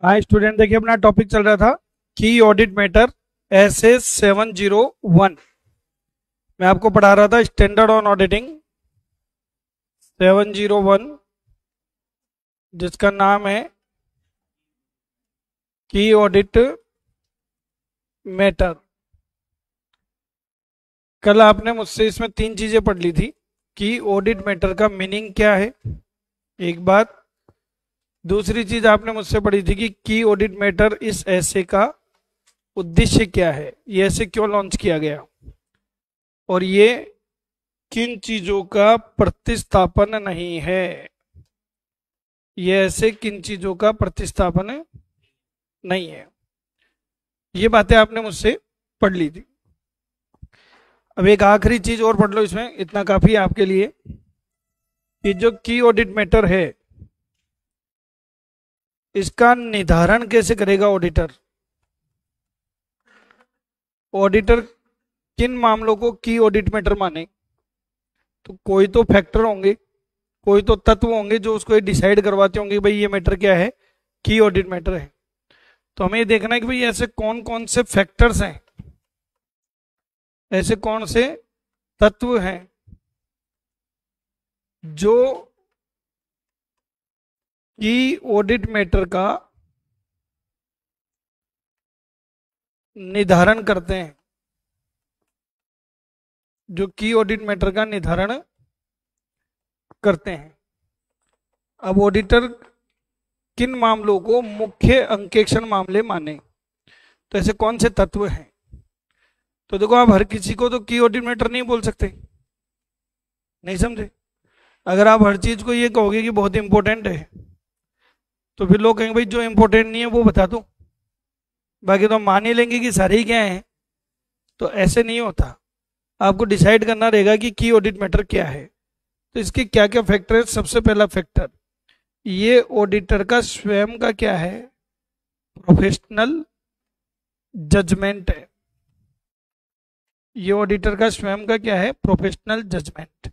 हाँ स्टूडेंट, देखिए अपना टॉपिक चल रहा था की ऑडिट मैटर एसए 701। मैं आपको पढ़ा रहा था स्टैंडर्ड ऑन ऑडिटिंग 701, जिसका नाम है की ऑडिट मैटर। कल आपने मुझसे इसमें 3 चीजें पढ़ ली थी कि ऑडिट मैटर का मीनिंग क्या है, एक बात। दूसरी चीज आपने मुझसे पढ़ी थी कि की ऑडिट मैटर इस ऐसे का उद्देश्य क्या है, ये ऐसे क्यों लॉन्च किया गया और ये किन चीजों का प्रतिस्थापन नहीं है। ये ऐसे किन चीजों का प्रतिस्थापन नहीं है, ये बातें आपने मुझसे पढ़ ली थी। अब एक आखिरी चीज और पढ़ लो, इसमें इतना काफी है आपके लिए कि जो की ऑडिट मैटर है इसका निर्धारण कैसे करेगा ऑडिटर। ऑडिटर किन मामलों को की ऑडिट मैटर माने, तो कोई तो फैक्टर होंगे, कोई तो तत्व होंगे जो उसको डिसाइड करवाते होंगे भाई ये मैटर क्या है, की ऑडिट मैटर है। तो हमें ये देखना है कि भाई ऐसे कौन कौन से फैक्टर्स हैं, ऐसे कौन से तत्व हैं जो की ऑडिट मैटर का निर्धारण करते हैं, जो की ऑडिट मैटर का निर्धारण करते हैं। अब ऑडिटर किन मामलों को मुख्य अंकेक्षण मामले माने, तो ऐसे कौन से तत्व हैं। तो देखो, आप हर किसी को तो की ऑडिट मैटर नहीं बोल सकते, नहीं समझे। अगर आप हर चीज को ये कहोगे कि बहुत इंपॉर्टेंट है तो फिर लोग कहेंगे भाई जो इंपॉर्टेंट नहीं है वो बता दो, बाकी तो हम मान ही लेंगे कि सारे ही क्या हैं। तो ऐसे नहीं होता, आपको डिसाइड करना रहेगा कि की ऑडिट मैटर क्या है। तो इसके क्या क्या फैक्टर है। सबसे पहला फैक्टर, ये ऑडिटर का स्वयं का क्या है, प्रोफेशनल जजमेंट है। ये ऑडिटर का स्वयं का क्या है, प्रोफेशनल जजमेंट,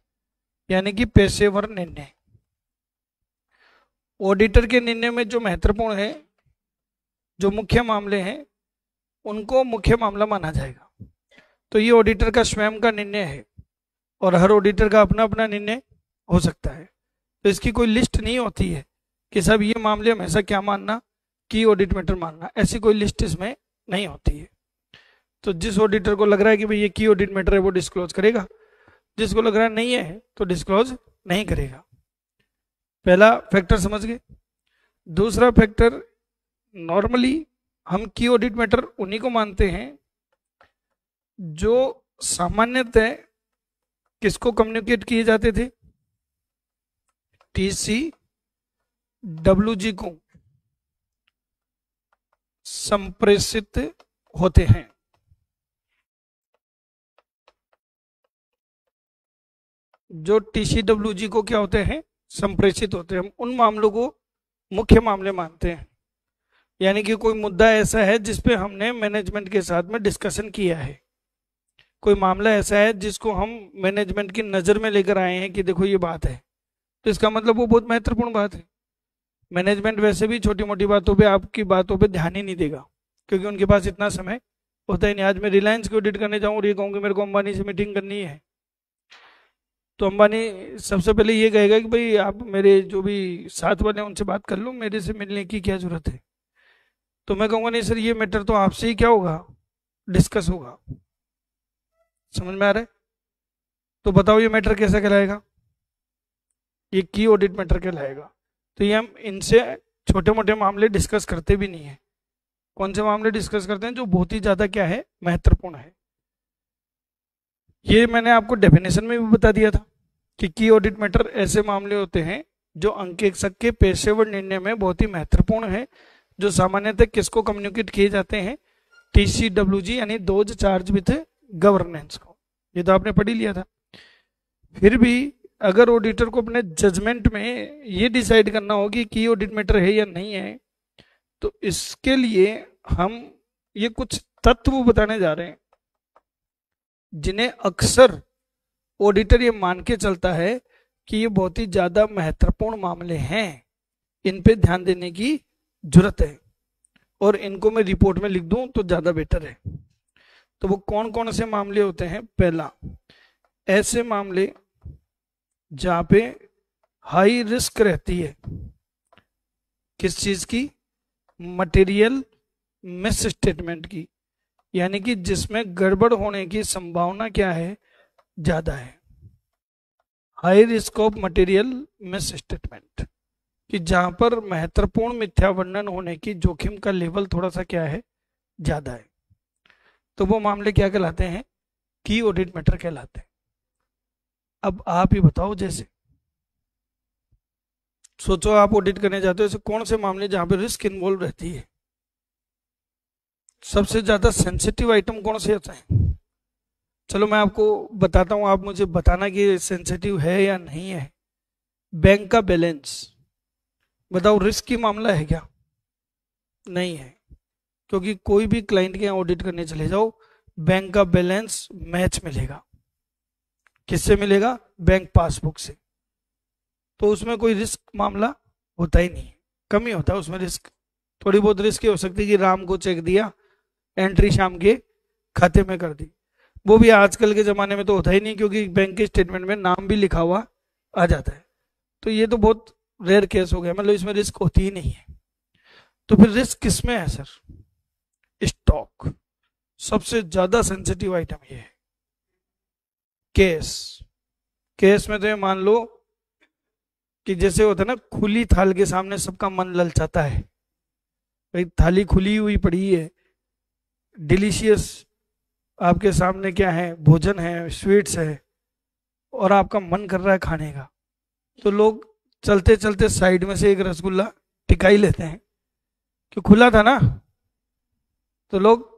यानी कि पेशेवर निर्णय। ऑडिटर के निर्णय में जो महत्वपूर्ण है, जो मुख्य मामले हैं, उनको मुख्य मामला माना जाएगा। तो ये ऑडिटर का स्वयं का निर्णय है और हर ऑडिटर का अपना अपना निर्णय हो सकता है। तो इसकी कोई लिस्ट नहीं होती है कि सब ये मामले हमेशा क्या मानना, की ऑडिट मैटर मानना, ऐसी कोई लिस्ट इसमें नहीं होती है। तो जिस ऑडिटर को लग रहा है कि भाई ये की ऑडिट मैटर है वो डिस्क्लोज करेगा, जिसको लग रहा है नहीं है तो डिस्क्लोज नहीं करेगा। पहला फैक्टर समझ गए। दूसरा फैक्टर, नॉर्मली हम की ऑडिट मैटर उन्हीं को मानते हैं जो सामान्यतः किसको कम्युनिकेट किए जाते थे, TCWG को संप्रेषित होते हैं। जो TCWG को क्या होते हैं, संप्रेषित होते हैं। हम उन मामलों को मुख्य मामले मानते हैं, यानी कि कोई मुद्दा ऐसा है जिसपे हमने मैनेजमेंट के साथ में डिस्कशन किया है, कोई मामला ऐसा है जिसको हम मैनेजमेंट की नज़र में लेकर आए हैं कि देखो ये बात है, तो इसका मतलब वो बहुत महत्वपूर्ण बात है। मैनेजमेंट वैसे भी छोटी मोटी बातों पे, आपकी बातों पे ध्यान ही नहीं देगा, क्योंकि उनके पास इतना समय होता ही नहीं। आज मैं रिलायंस को ऑडिट करने जाऊँ और ये कहूँ कि मेरे को अंबानी से मीटिंग करनी है, तो अंबानी सबसे पहले ये कहेगा कि भाई आप मेरे जो भी साथ वाले हैं उनसे बात कर लो, मेरे से मिलने की क्या जरूरत है। तो मैं कहूँगा नहीं सर, ये मैटर तो आपसे ही क्या होगा, डिस्कस होगा। समझ में आ रहा है। तो बताओ ये मैटर कैसा कहलाएगा, ये की ऑडिट मैटर कहलाएगा। तो ये हम इनसे छोटे मोटे मामले डिस्कस करते भी नहीं है। कौन से मामले डिस्कस करते हैं, जो बहुत ही ज्यादा क्या है, महत्वपूर्ण है। ये मैंने आपको डेफिनेशन में भी बता दिया था कि की ऑडिट मैटर ऐसे मामले होते हैं जो अंकेक्षक के पेशेवर निर्णय में बहुत ही महत्वपूर्ण है, जो सामान्यतः किसको कम्युनिकेट किए जाते हैं, TCWG यानी दोज चार्ज विथ गवर्नेंस को। ये तो आपने पढ़ ही लिया था। फिर भी अगर ऑडिटर को अपने जजमेंट में ये डिसाइड करना हो कि की ऑडिट मैटर है या नहीं है, तो इसके लिए हम ये कुछ तत्व बताने जा रहे हैं जिन्हें अक्सर ऑडिटर ये मान के चलता है कि ये बहुत ही ज्यादा महत्वपूर्ण मामले हैं, इन पे ध्यान देने की जरूरत है। और इनको मैं रिपोर्ट में लिख दूं तो ज्यादा बेटर है। तो वो कौन कौन से मामले होते हैं? पहला, ऐसे मामले जहां पे हाई रिस्क रहती है, किस चीज की? मटेरियल मिस स्टेटमेंट की, यानी कि जिसमें गड़बड़ होने की संभावना क्या है? ज्यादा है। High risk of material miss statement, कि जहां पर महत्वपूर्ण मिथ्या वर्णन होने की जोखिम का लेवल थोड़ा सा क्या है? ज्यादा है। तो वो मामले क्या कहलाते हैं? की ऑडिट मैटर कहलाते हैं। अब आप ही बताओ, जैसे सोचो आप ऑडिट करने जाते हो, ऐसे कौन से मामले जहां पे रिस्क इन्वॉल्व रहती है? सबसे ज्यादा सेंसिटिव आइटम कौन से होते हैं? चलो मैं आपको बताता हूं, आप मुझे बताना कि सेंसिटिव है या नहीं है। बैंक का बैलेंस, बताओ रिस्क की मामला है क्या? नहीं है, क्योंकि कोई भी क्लाइंट के यहाँ ऑडिट करने चले जाओ, बैंक का बैलेंस मैच मिलेगा। किससे मिलेगा? बैंक पासबुक से। तो उसमें कोई रिस्क मामला होता ही नहीं है, कम ही होता है उसमें रिस्क। थोड़ी बहुत रिस्क हो सकती है कि राम को चेक दिया, एंट्री शाम के खाते में कर दी, वो भी आजकल के ज़माने में तो होता ही नहीं, क्योंकि बैंक के स्टेटमेंट में नाम भी लिखा हुआ आ जाता है। तो ये तो बहुत रेयर केस हो गया, मतलब इसमें रिस्क होती ही नहीं है। तो फिर रिस्क किस में है सर? स्टॉक, सबसे ज्यादा सेंसिटिव आइटम ये है। केस, केस में तो ये मान लो कि जैसे होता है ना, खुली थाल के सामने सबका मन ललचाता है। भाई थाली खुली हुई पड़ी है, डिलीशियस आपके सामने क्या है? भोजन है, स्वीट्स है, और आपका मन कर रहा है खाने का। तो लोग चलते चलते साइड में से एक रसगुल्ला टिका ही लेते हैं, कि खुला था ना। तो लोग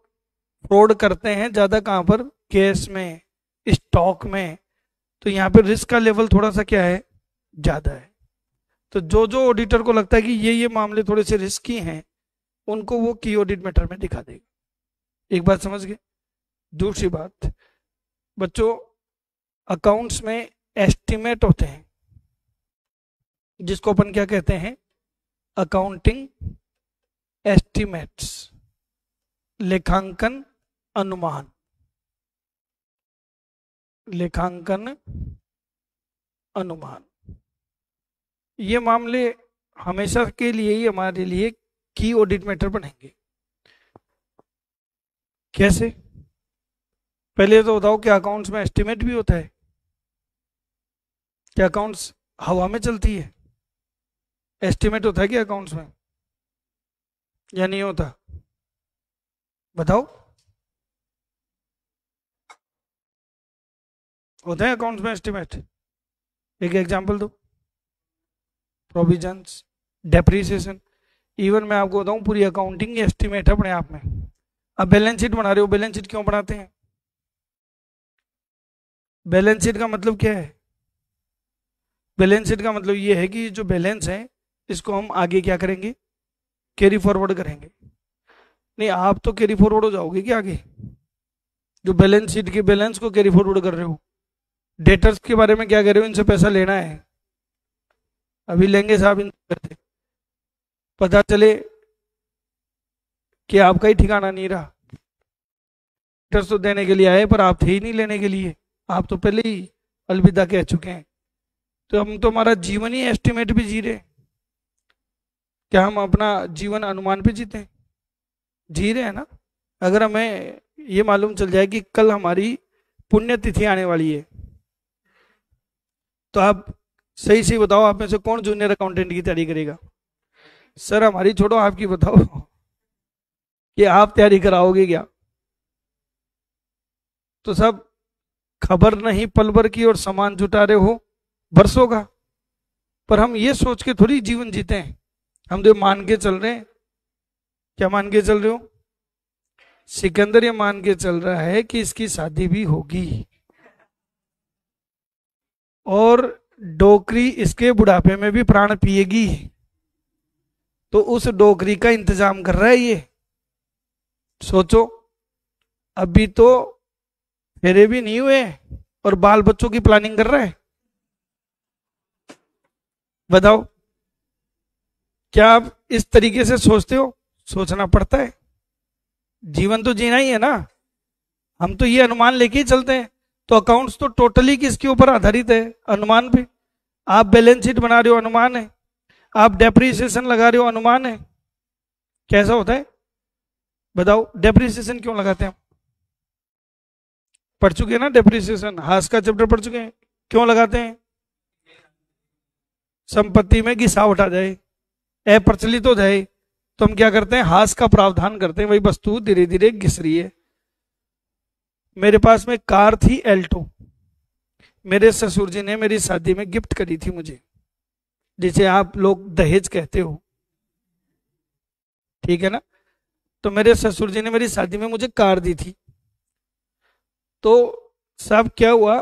फ्रॉड करते हैं ज्यादा कहां पर? केस में, स्टॉक में। तो यहाँ पे रिस्क का लेवल थोड़ा सा क्या है? ज्यादा है। तो जो जो ऑडिटर को लगता है कि ये मामले थोड़े से रिस्की हैं, उनको वो की ऑडिट मैटर में दिखा देगा। एक बात समझ गए? दूसरी बात, बच्चों अकाउंट्स में एस्टिमेट होते हैं, जिसको अपन क्या कहते हैं? अकाउंटिंग एस्टिमेट्स, लेखांकन अनुमान। लेखांकन अनुमान, ये मामले हमेशा के लिए ही हमारे लिए की ऑडिट मैटर बनेंगे। कैसे? पहले तो बताओ, क्या अकाउंट्स में एस्टिमेट भी होता है? क्या अकाउंट्स हवा में चलती है? एस्टिमेट होता है क्या अकाउंट्स में, या नहीं होता? बताओ, होता है अकाउंट्स में एस्टिमेट? एक एग्जांपल दो। प्रोविजंस, डेप्रिसिएशन, इवन मैं आपको बताऊं पूरी अकाउंटिंग एस्टिमेट है अपने आप में। अब बैलेंस शीट बना रहे हो, बैलेंस शीट क्यों बनाते हैं? बैलेंस शीट का मतलब क्या है? बैलेंस शीट का मतलब ये है कि जो बैलेंस है इसको हम आगे क्या करेंगे? कैरी फॉरवर्ड करेंगे। नहीं, आप तो कैरी फॉरवर्ड हो जाओगे क्या आगे? जो बैलेंस शीट के बैलेंस को कैरी फॉरवर्ड कर रहे हो। डेटर्स के बारे में क्या कह रहे हो? इनसे पैसा लेना है, अभी लेंगे साहब इनसे, पता चले कि आपका ही ठिकाना नहीं रहा। डेटर्स तो देने के लिए आए, पर आप थे ही नहीं लेने के लिए, आप तो पहले ही अलविदा कह चुके हैं। तो हम तो हमारा जीवन ही एस्टिमेट भी जी रहे। क्या हम अपना जीवन अनुमान पे जीते हैं? जी रहे हैं ना। अगर हमें ये मालूम चल जाए कि कल हमारी पुण्यतिथि आने वाली है, तो आप सही सही बताओ, आप में से कौन जूनियर अकाउंटेंट की तैयारी करेगा? सर हमारी छोड़ो, आपकी बताओ कि आप तैयारी कराओगे क्या? तो सब खबर नहीं पल भर की और सामान जुटा रहे हो बरसों का। पर हम ये सोच के थोड़ी जीवन जीते हैं, हम तो मान के चल रहे हैं। क्या मान के चल रहे हो? सिकंदर ये मान के चल रहा है कि इसकी शादी भी होगी, और डोकरी इसके बुढ़ापे में भी प्राण पिएगी। तो उस डोकरी का इंतजाम कर रहा है ये। सोचो, अभी तो फेरे भी नहीं हुए और बाल बच्चों की प्लानिंग कर रहा है। बताओ, क्या आप इस तरीके से सोचते हो? सोचना पड़ता है, जीवन तो जीना ही है ना, हम तो ये अनुमान लेके ही चलते हैं। तो अकाउंट्स तो टोटली किसके ऊपर आधारित है? अनुमान पे। आप बैलेंस शीट बना रहे हो, अनुमान है। आप डेप्रीसिएशन लगा रहे हो, अनुमान है। कैसा होता है बताओ? डेप्रीसिएशन क्यों लगाते हैं? पढ़ चुके हैं ना डेप्रीसिएशन, हास का चैप्टर पढ़ चुके हैं। क्यों लगाते हैं? संपत्ति में घिसावट आ जाए, अप्रचलित हो जाए, तो हम क्या करते हैं? हास का प्रावधान करते हैं, वही वस्तु धीरे धीरे घिस रही है। मेरे पास में कार थी एल्टो, मेरे ससुर जी ने मेरी शादी में गिफ्ट करी थी मुझे, जिसे आप लोग दहेज कहते हो, ठीक है ना। तो मेरे ससुर जी ने मेरी शादी में मुझे कार दी थी। तो साहब क्या हुआ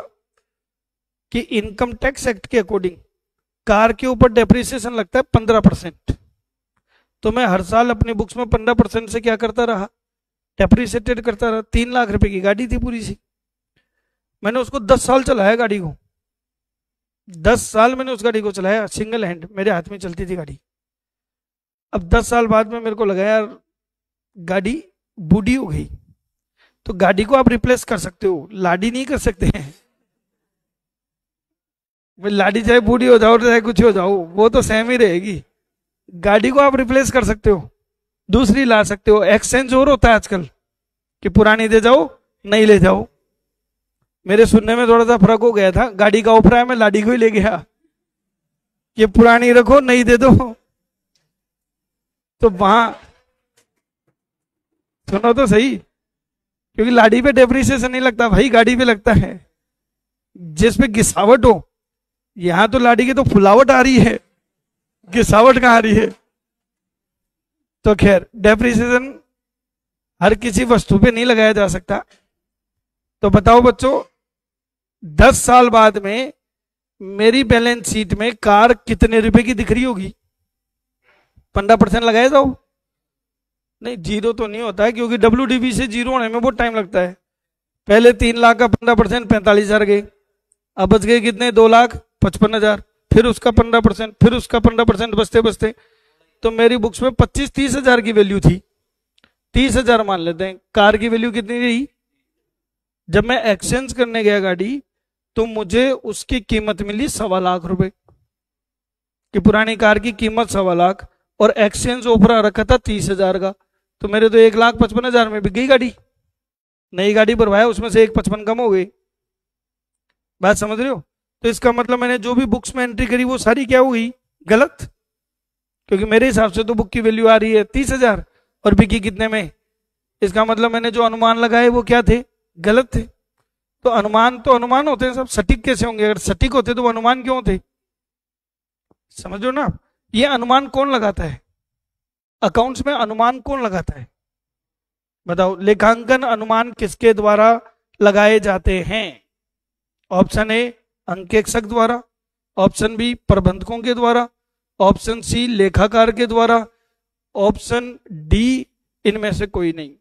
कि इनकम टैक्स एक्ट के अकॉर्डिंग कार के ऊपर डेप्रिसिएशन लगता है 15%। तो मैं हर साल अपनी बुक्स में 15% से क्या करता रहा? डेप्रिसिएटेड करता रहा। 3 लाख रुपए की गाड़ी थी पूरी सी। मैंने उसको 10 साल चलाया गाड़ी को, 10 साल मैंने उस गाड़ी को चलाया, सिंगल हैंड मेरे हाथ में चलती थी गाड़ी। अब 10 साल बाद में मेरे को लगा यार गाड़ी बूढ़ी हो गई। तो गाड़ी को आप रिप्लेस कर सकते हो, लाडी नहीं कर सकते हैं। लाडी चाहे बूढ़ी हो जाओ चाहे कुछ हो जाओ, वो तो सेम ही रहेगी। गाड़ी को आप रिप्लेस कर सकते हो, दूसरी ला सकते हो। एक्सचेंज और होता है आजकल कि पुरानी दे जाओ नई ले जाओ। मेरे सुनने में थोड़ा सा फर्क हो गया था, गाड़ी का ऑफर है, मैं लाडी को ही ले गया, ये पुरानी रखो नई दे दो। तो वहां सुनो तो सही, क्योंकि लाडी पे डेप्रिसिएशन नहीं लगता भाई, गाड़ी पे लगता है जिस पे घिसावट हो। यहां तो लाडी की तो फुलावट आ रही है, घिसावट कहां आ रही है? तो खैर डेप्रिसिएशन हर किसी वस्तु पे नहीं लगाया जा सकता। तो बताओ बच्चों, 10 साल बाद में मेरी बैलेंस शीट में कार कितने रुपए की दिख रही होगी? 15% लगाया जाओ। नहीं, जीरो तो नहीं होता है, क्योंकि WDV से जीरो होने में बहुत टाइम लगता है। पहले 3 लाख का 15% 45,000 गए, अब बच गए कितने? 2,55,000। फिर उसका 15%, फिर उसका 15% बचते बचते तो मेरी बुक्स में 25-30 हजार की वैल्यू थी। 30,000 मान लेते हैं। कार की वैल्यू कितनी रही? जब मैं एक्सचेंज करने गया गाड़ी, तो मुझे उसकी कीमत मिली 1.25 लाख रुपए कि पुरानी कार की कीमत 1.25 लाख, और एक्सचेंज ऑफर आ रखा था 30,000 का। तो मेरे तो 1,55,000 में बिक गई गाड़ी। नई गाड़ी भरवाया, उसमें से 1,55 कम हो गई। बात समझ रहे हो? तो इसका मतलब मैंने जो भी बुक्स में एंट्री करी वो सारी क्या हो गई? गलत। क्योंकि मेरे हिसाब से तो बुक की वैल्यू आ रही है 30,000 और बिकी कितने में? इसका मतलब मैंने जो अनुमान लगाए वो क्या थे? गलत थे। तो अनुमान होते हैं सब, सटीक कैसे होंगे? अगर सटीक होते तो वो अनुमान क्यों होते? समझो ना। ये अनुमान कौन लगाता है? अकाउंट्स में अनुमान कौन लगाता है बताओ? लेखांकन अनुमान किसके द्वारा लगाए जाते हैं? ऑप्शन ए अंकेक्षक द्वारा, ऑप्शन बी प्रबंधकों के द्वारा, ऑप्शन सी लेखाकार के द्वारा, ऑप्शन डी इनमें से कोई नहीं।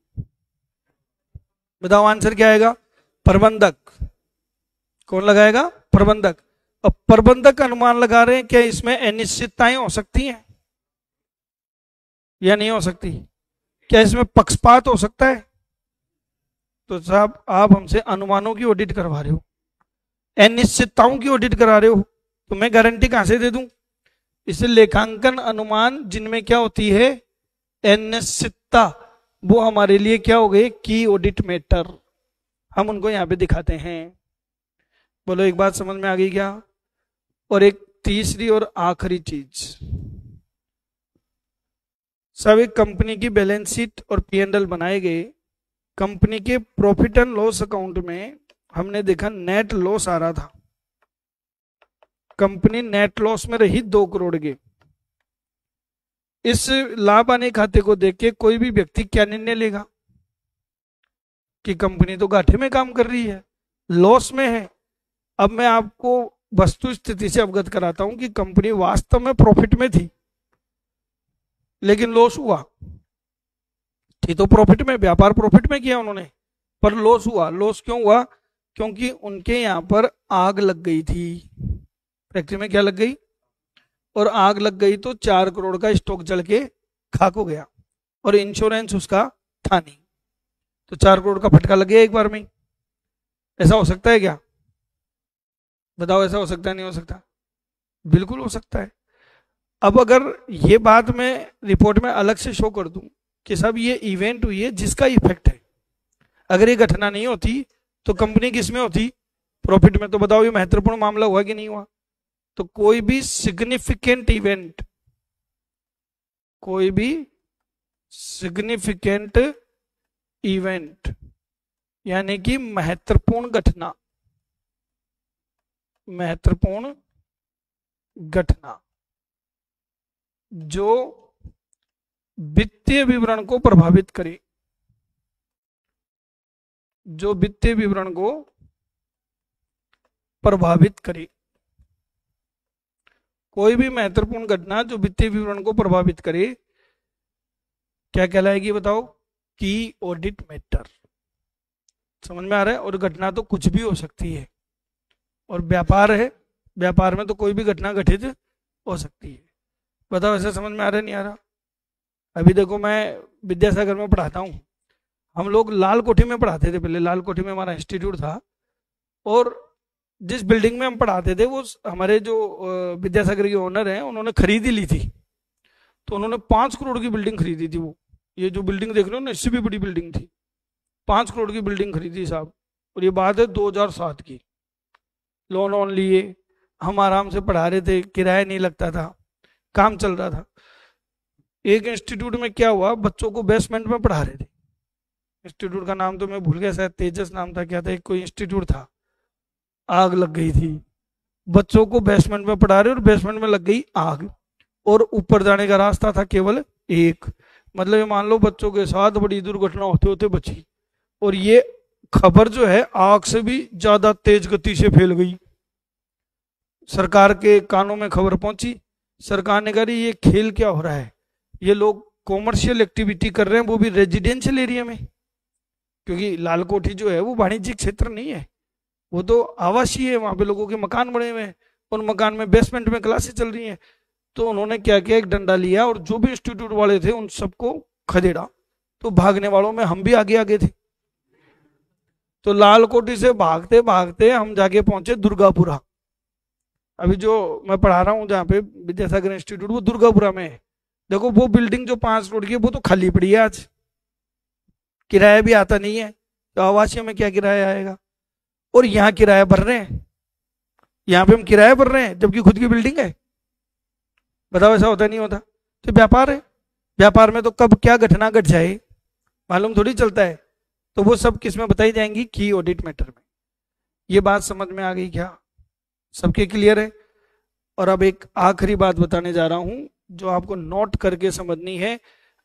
बताओ आंसर क्या आएगा? प्रबंधक। कौन लगाएगा? प्रबंधक। अब प्रबंधक अनुमान लगा रहे हैं, क्या इसमें अनिश्चितताएं हो सकती हैं या नहीं हो सकती? क्या इसमें पक्षपात हो सकता है? तो साहब आप हमसे अनुमानों की ऑडिट करवा रहे हो, अनिश्चितताओं की ऑडिट करा रहे हो, तो मैं गारंटी कहां से दे दूं? इसे लेखांकन अनुमान जिनमें क्या होती है? अनिश्चितता, वो हमारे लिए क्या हो गए? की ऑडिट मैटर। हम उनको यहां पे दिखाते हैं। बोलो एक बात समझ में आ गई क्या? और एक तीसरी और आखिरी चीज, सब एक कंपनी की बैलेंस शीट और P&L बनाए गए। कंपनी के प्रॉफिट एंड लॉस अकाउंट में हमने देखा नेट लॉस आ रहा था। कंपनी नेट लॉस में रही 2 करोड़ के। इस लाभ आने खाते को देख के कोई भी व्यक्ति क्या निर्णय लेगा? कि कंपनी तो घाटे में काम कर रही है, लॉस में है। अब मैं आपको वस्तु स्थिति से अवगत कराता हूं कि कंपनी वास्तव में प्रॉफिट में थी, लेकिन लॉस हुआ। थी तो प्रॉफिट में, व्यापार प्रॉफिट में किया उन्होंने, पर लॉस हुआ। लॉस क्यों हुआ? क्योंकि उनके यहां पर आग लग गई थी। फैक्ट्री में क्या लग गई? और आग लग गई तो 4 करोड़ का स्टॉक जल के खाक हो गया। और इंश्योरेंस उसका था नहीं, तो 4 करोड़ का फटका लग गया एक बार में ही। ऐसा हो सकता है क्या? बताओ, ऐसा हो सकता है नहीं हो सकता? बिल्कुल हो सकता है। अब अगर ये बात मैं रिपोर्ट में अलग से शो कर दूं कि सब ये इवेंट हुई है जिसका इफेक्ट है, अगर ये घटना नहीं होती तो कंपनी किस में होती? प्रॉफिट में। तो बताओ ये महत्वपूर्ण मामला हुआ कि नहीं हुआ? तो कोई भी सिग्निफिकेंट इवेंट, कोई भी सिग्निफिकेंट इवेंट यानी कि महत्वपूर्ण घटना, महत्वपूर्ण घटना जो वित्तीय विवरण को प्रभावित करे, जो वित्तीय विवरण को प्रभावित करे, कोई भी महत्वपूर्ण घटना जो वित्तीय विवरण को प्रभावित करे, क्या कहलाएगी बताओ? की ऑडिट मैटर। समझ में आ रहा है? और घटना तो कुछ भी हो सकती है, और व्यापार है, व्यापार में तो कोई भी घटना घटित हो सकती है। बताओ ऐसा समझ में आ रहा है नहीं आ रहा? अभी देखो मैं विद्यासागर में पढ़ाता हूँ, हम लोग लाल कोठी में पढ़ाते थे पहले, लाल कोठी में हमारा इंस्टीट्यूट था, और जिस बिल्डिंग में हम पढ़ाते थे वो हमारे जो विद्यासागर के ओनर हैं उन्होंने खरीद ही ली थी। तो उन्होंने 5 करोड़ की बिल्डिंग खरीदी थी। वो ये जो बिल्डिंग देख रहे हो ना, इससे भी बड़ी बिल्डिंग थी, 5 करोड़ की बिल्डिंग खरीदी साहब। और ये बात है 2007 की। लोन वोन लिए, हम आराम से पढ़ा रहे थे, किराया नहीं लगता था, काम चल रहा था। एक इंस्टीट्यूट में क्या हुआ, बच्चों को बेसमेंट में पढ़ा रहे थे, इंस्टीट्यूट का नाम तो मैं भूल गया, शायद तेजस नाम था, क्या था, एक कोई इंस्टीट्यूट था। आग लग गई थी, बच्चों को बेसमेंट में पढ़ा रहे और बेसमेंट में लग गई आग, और ऊपर जाने का रास्ता था केवल एक। मतलब ये मान लो बच्चों के साथ बड़ी दुर्घटना होते होते बची। और ये खबर जो है आग से भी ज्यादा तेज गति से फैल गई, सरकार के कानों में खबर पहुंची। सरकार ने कहा ये खेल क्या हो रहा है, ये लोग कॉमर्शियल एक्टिविटी कर रहे हैं, वो भी रेजिडेंशियल एरिया में, क्योंकि लाल कोठी जो है वो वाणिज्यिक क्षेत्र नहीं है, वो तो आवासीय है, वहां पे लोगों के मकान बने हुए हैं, उन मकान में बेसमेंट में क्लासेस चल रही हैं। तो उन्होंने क्या किया, एक डंडा लिया और जो भी इंस्टीट्यूट वाले थे उन सबको खदेड़ा। तो भागने वालों में हम भी आगे आगे थे। तो लाल कोठी से भागते भागते हम जाके पहुंचे दुर्गापुरा। अभी जो मैं पढ़ा रहा हूँ जहाँ पे विद्यासागर इंस्टीट्यूट, वो दुर्गापुरा में है। देखो वो बिल्डिंग जो 5 करोड़ की है वो तो खाली पड़ी है आज, किराया भी आता नहीं है, तो आवासीय में क्या किराया आएगा? और यहाँ किराया भर रहे हैं, यहाँ पे हम किराया भर रहे हैं जबकि खुद की बिल्डिंग है। बताओ ऐसा होता नहीं होता? तो व्यापार है, व्यापार में तो कब क्या घटना घट जाए मालूम थोड़ी चलता है। तो वो सब किस में बताई जाएंगी? की ऑडिट मैटर में। ये बात समझ में आ गई क्या? सबके क्लियर है? और अब एक आखिरी बात बताने जा रहा हूं जो आपको नोट करके समझनी है।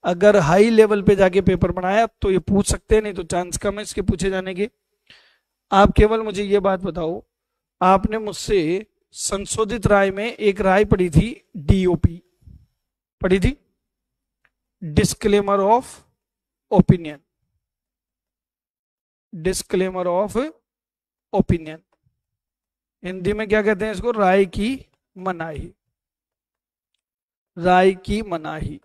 अगर हाई लेवल पे जाके पेपर बनाया तो ये पूछ सकते हैं, नहीं तो चांस कम है इसके पूछे जाने के। आप केवल मुझे ये बात बताओ, आपने मुझसे संशोधित राय में एक राय पढ़ी थी, डीओपी पढ़ी थी, disclaimer of opinion, disclaimer of opinion, Hindi में क्या कहते हैं इसको? राय की मनाही, राय की मनाही।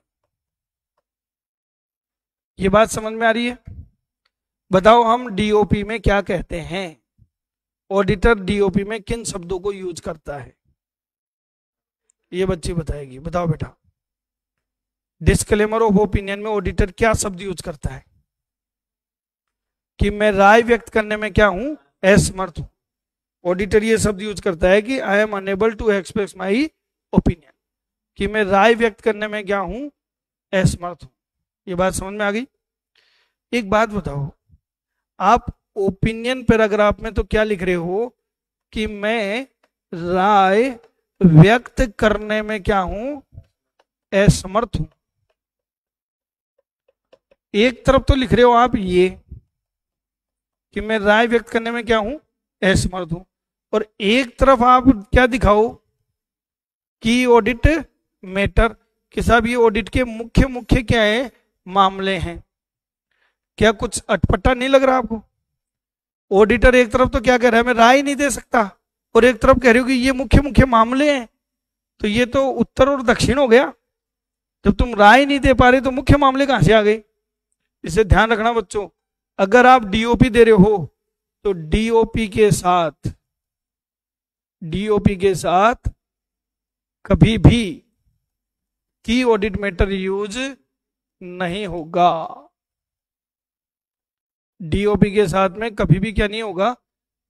ये बात समझ में आ रही है? बताओ हम डीओपी में क्या कहते हैं, ऑडिटर डीओपी में किन शब्दों को यूज करता है? ये बच्ची बताएगी। बताओ बेटा, डिस्क्लेमर ऑफ ओपिनियन में ऑडिटर क्या शब्द यूज करता है? कि मैं राय व्यक्त करने में क्या हूं? असमर्थ हूं। ऑडिटर ये शब्द यूज करता है कि I am unable to express my opinion, कि मैं राय व्यक्त करने में क्या हूं? असमर्थ हूं। ये बात समझ में आ गई? एक बात बताओ, आप ओपिनियन पैराग्राफ में तो क्या लिख रहे हो कि मैं राय व्यक्त करने में क्या हूं? असमर्थ हूं। एक तरफ तो लिख रहे हो आप ये कि मैं राय व्यक्त करने में क्या हूं? असमर्थ हूं, और एक तरफ आप क्या दिखाओ कि ऑडिट मैटर, कि साहब ये ऑडिट के मुख्य मुख्य क्या है? मामले हैं। क्या कुछ अटपटा नहीं लग रहा आपको? ऑडिटर एक तरफ तो क्या कह रहा है, मैं राय नहीं दे सकता, और एक तरफ कह रही हो कि ये मुख्य मुख्य मामले हैं। तो ये तो उत्तर और दक्षिण हो गया। जब तुम राय नहीं दे पा रहे तो मुख्य मामले कहां से आ गए? इसे ध्यान रखना बच्चों। अगर आप डीओपी दे रहे हो तो डीओपी के साथ कभी भी की ऑडिट मैटर यूज नहीं होगा। डीओपी के साथ में कभी भी क्या नहीं होगा?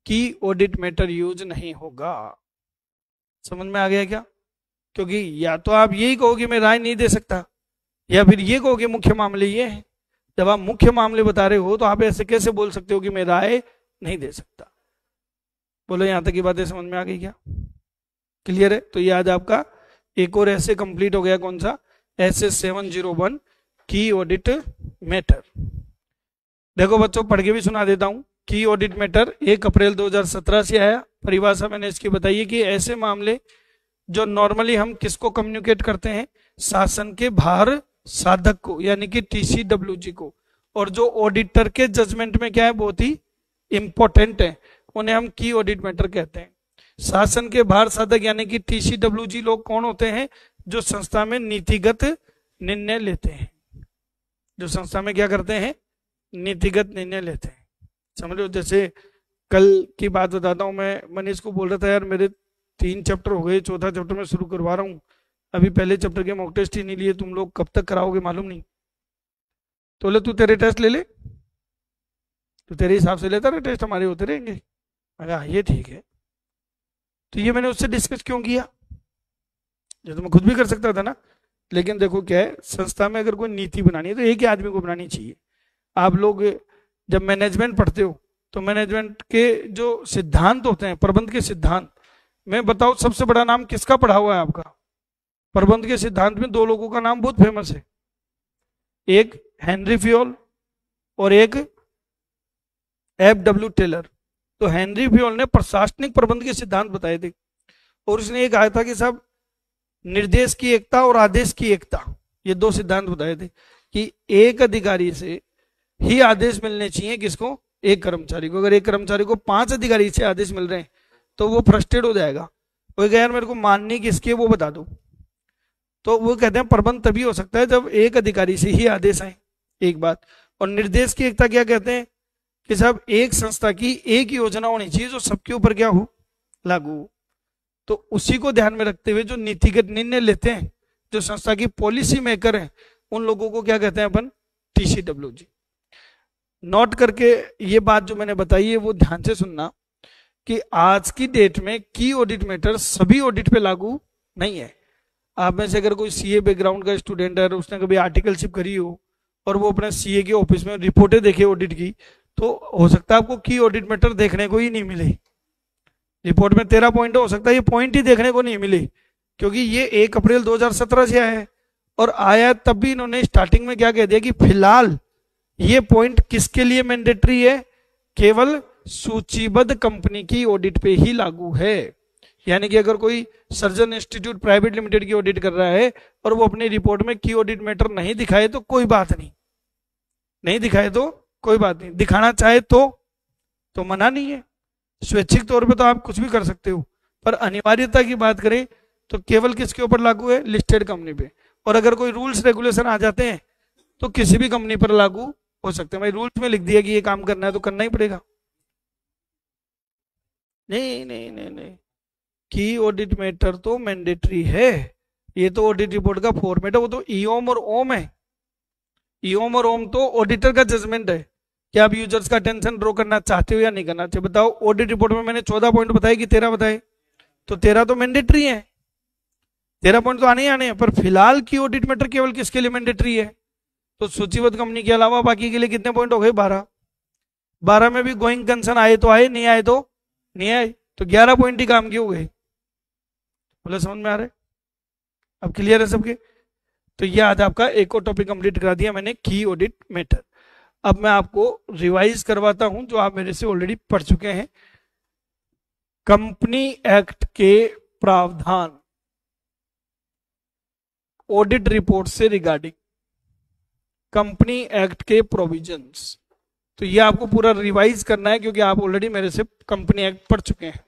की ऑडिट मैटर यूज नहीं होगा। समझ में आ गया क्या? क्योंकि या तो आप यही कहो कि मैं राय नहीं दे सकता, या फिर ये कहो कि मुख्य मामले ये है। जब आप मुख्य मामले बता रहे हो तो आप ऐसे कैसे बोल सकते हो कि मैं राय नहीं दे सकता? बोलो, यहां तक की बातें समझ में आ गई क्या? क्लियर है? तो ये आज आपका एक और ऐसे कंप्लीट हो गया। कौन सा? SS 701 की ऑडिट मैटर। देखो बच्चों, पढ़ के भी सुना देता हूं। की ऑडिट मैटर 1 अप्रैल 2017 से आया। परिभाषा मैंने इसकी बताई है कि ऐसे मामले जो नॉर्मली हम किसको कम्युनिकेट करते हैं? शासन के बाहर साधक को, यानी कि TCWG को। और जो ऑडिटर के जजमेंट में क्या है, बहुत ही इंपॉर्टेंट है, उन्हें हम की ऑडिट मैटर कहते हैं। शासन के बाहर साधक यानी कि TCWG लोग कौन होते हैं? जो संस्था में नीतिगत निर्णय लेते हैं। जो संस्था में क्या करते हैं? नीतिगत निर्णय लेते हैं। समझ लो, जैसे कल की बात बताता हूं। मैं मनीष को बोल रहा था, यार मेरे 3 चैप्टर हो गए, 4था चैप्टर में शुरू करवा रहा हूं, अभी पहले चैप्टर के मॉक टेस्ट ही नहीं लिए, तुम लोग कब तक कराओगे मालूम नहीं। तो बोले तू तेरे टेस्ट ले ले, तो तेरे हिसाब से लेता रहे, टेस्ट हमारे होते रहेंगे। अगर ये ठीक है, तो ये मैंने उससे डिस्कस क्यों किया? ये तो मैं खुद भी कर सकता था ना। लेकिन देखो क्या है, संस्था में अगर कोई नीति बनानी है तो एक ही आदमी को बनानी चाहिए। आप लोग जब मैनेजमेंट पढ़ते हो तो मैनेजमेंट के जो सिद्धांत होते हैं, प्रबंध के सिद्धांत, मैं बताऊं सबसे बड़ा नाम किसका पढ़ा हुआ है आपका? प्रबंध के सिद्धांत में 2 लोगों का नाम बहुत फेमस है, एक हेनरी फ्योल और एक FW टेलर। तो हेनरी फ्योल ने प्रशासनिक प्रबंध के सिद्धांत बताए थे, और उसने ये कहा था कि साहब निर्देश की एकता और आदेश की एकता, ये 2 सिद्धांत बताए थे कि एक अधिकारी से ही आदेश मिलने चाहिए। किसको? एक कर्मचारी को। अगर एक कर्मचारी को 5 अधिकारी से आदेश मिल रहे हैं तो वो फ्रस्ट्रेट हो जाएगा, वो कहेगा यार मेरे को माननी किसकी है वो बता दो। तो वो कहते हैं प्रबंध तभी हो सकता है जब एक अधिकारी से ही आदेश आए। एक बात। और निर्देश की एकता क्या कहते हैं? कि साहब एक संस्था की एक योजना होनी चाहिए जो सबके ऊपर क्या हो? लागू हो। तो उसी को ध्यान में रखते हुए जो नीतिगत निर्णय लेते हैं, जो संस्था की पॉलिसी मेकर है, उन लोगों को क्या कहते हैं अपन? TCWG। नोट करके ये बात जो मैंने बताई है वो ध्यान से सुनना कि आज की डेट में की ऑडिट मैटर सभी ऑडिट पे लागू नहीं है। आप में से अगर कोई CA बैकग्राउंड का स्टूडेंट है, उसने कभी आर्टिकलशिप करी हो और वो अपने CA के ऑफिस में रिपोर्टें देखे ऑडिट की, तो हो सकता है आपको की ऑडिट मैटर देखने को ही नहीं मिले। रिपोर्ट में 13 पॉइंट हो सकता है ये पॉइंट ही देखने को नहीं मिले, क्योंकि ये 1 अप्रैल 2017 से आया है। और आया तब भी इन्होंने स्टार्टिंग में क्या कह दिया कि फिलहाल ये पॉइंट किसके लिए मैंडेटरी है? केवल सूचीबद्ध कंपनी की ऑडिट पे ही लागू है। यानी कि अगर कोई सर्जन इंस्टीट्यूट प्राइवेट लिमिटेड की ऑडिट कर रहा है और वो अपनी रिपोर्ट में की ऑडिट मैटर नहीं दिखाए तो कोई बात नहीं, नहीं दिखाए तो कोई बात नहीं, दिखाना चाहे तो मना नहीं है। स्वैच्छिक तौर पे तो आप कुछ भी कर सकते हो, पर अनिवार्यता की बात करें तो केवल किसके ऊपर लागू है? लिस्टेड कंपनी पे। और अगर कोई रूल्स रेगुलेशन आ जाते हैं तो किसी भी कंपनी पर लागू हो सकते हैं। भाई रूल्स में लिख दिया कि ये काम करना है तो करना ही पड़ेगा। नहीं नहीं नहीं नहीं, की ऑडिट मैटर तो मैंडेटरी है। ये तो ऑडिट रिपोर्ट का फॉर्मेट है, वो तो ईओम और ओम है। ईओम और ओम तो ऑडिटर का जजमेंट है कि आप यूजर्स का अटेंशन ड्रॉ करना चाहते हो या नहीं करना चाहते। बताओ, ऑडिट रिपोर्ट में मैंने 14 पॉइंट बताए कि 13 बताए? तो 13 तो मैंडेटरी है, 13 पॉइंट तो आने ही आने हैं। पर फिलहाल की ऑडिट मैटर केवल किसके लिए मैंडेटरी है? तो सूचीबद्ध कंपनी के अलावा बाकी के लिए कितने पॉइंट हो गए? 12। 12 में भी गोइंग कंसर्न आए तो आए, नहीं आए तो नहीं आए, तो 11 पॉइंट ही काम के हो गए। बोले समझ में आ रहा है? अब क्लियर है सबके? तो ये आज आपका एक और टॉपिक कंप्लीट करा दिया मैंने, की ऑडिट मैटर। अब मैं आपको रिवाइज करवाता हूं जो आप मेरे से ऑलरेडी पढ़ चुके हैं। कंपनी एक्ट के प्रावधान ऑडिट रिपोर्ट से रिगार्डिंग, कंपनी एक्ट के प्रोविजंस। तो ये आपको पूरा रिवाइज करना है क्योंकि आप ऑलरेडी मेरे से कंपनी एक्ट पढ़ चुके हैं।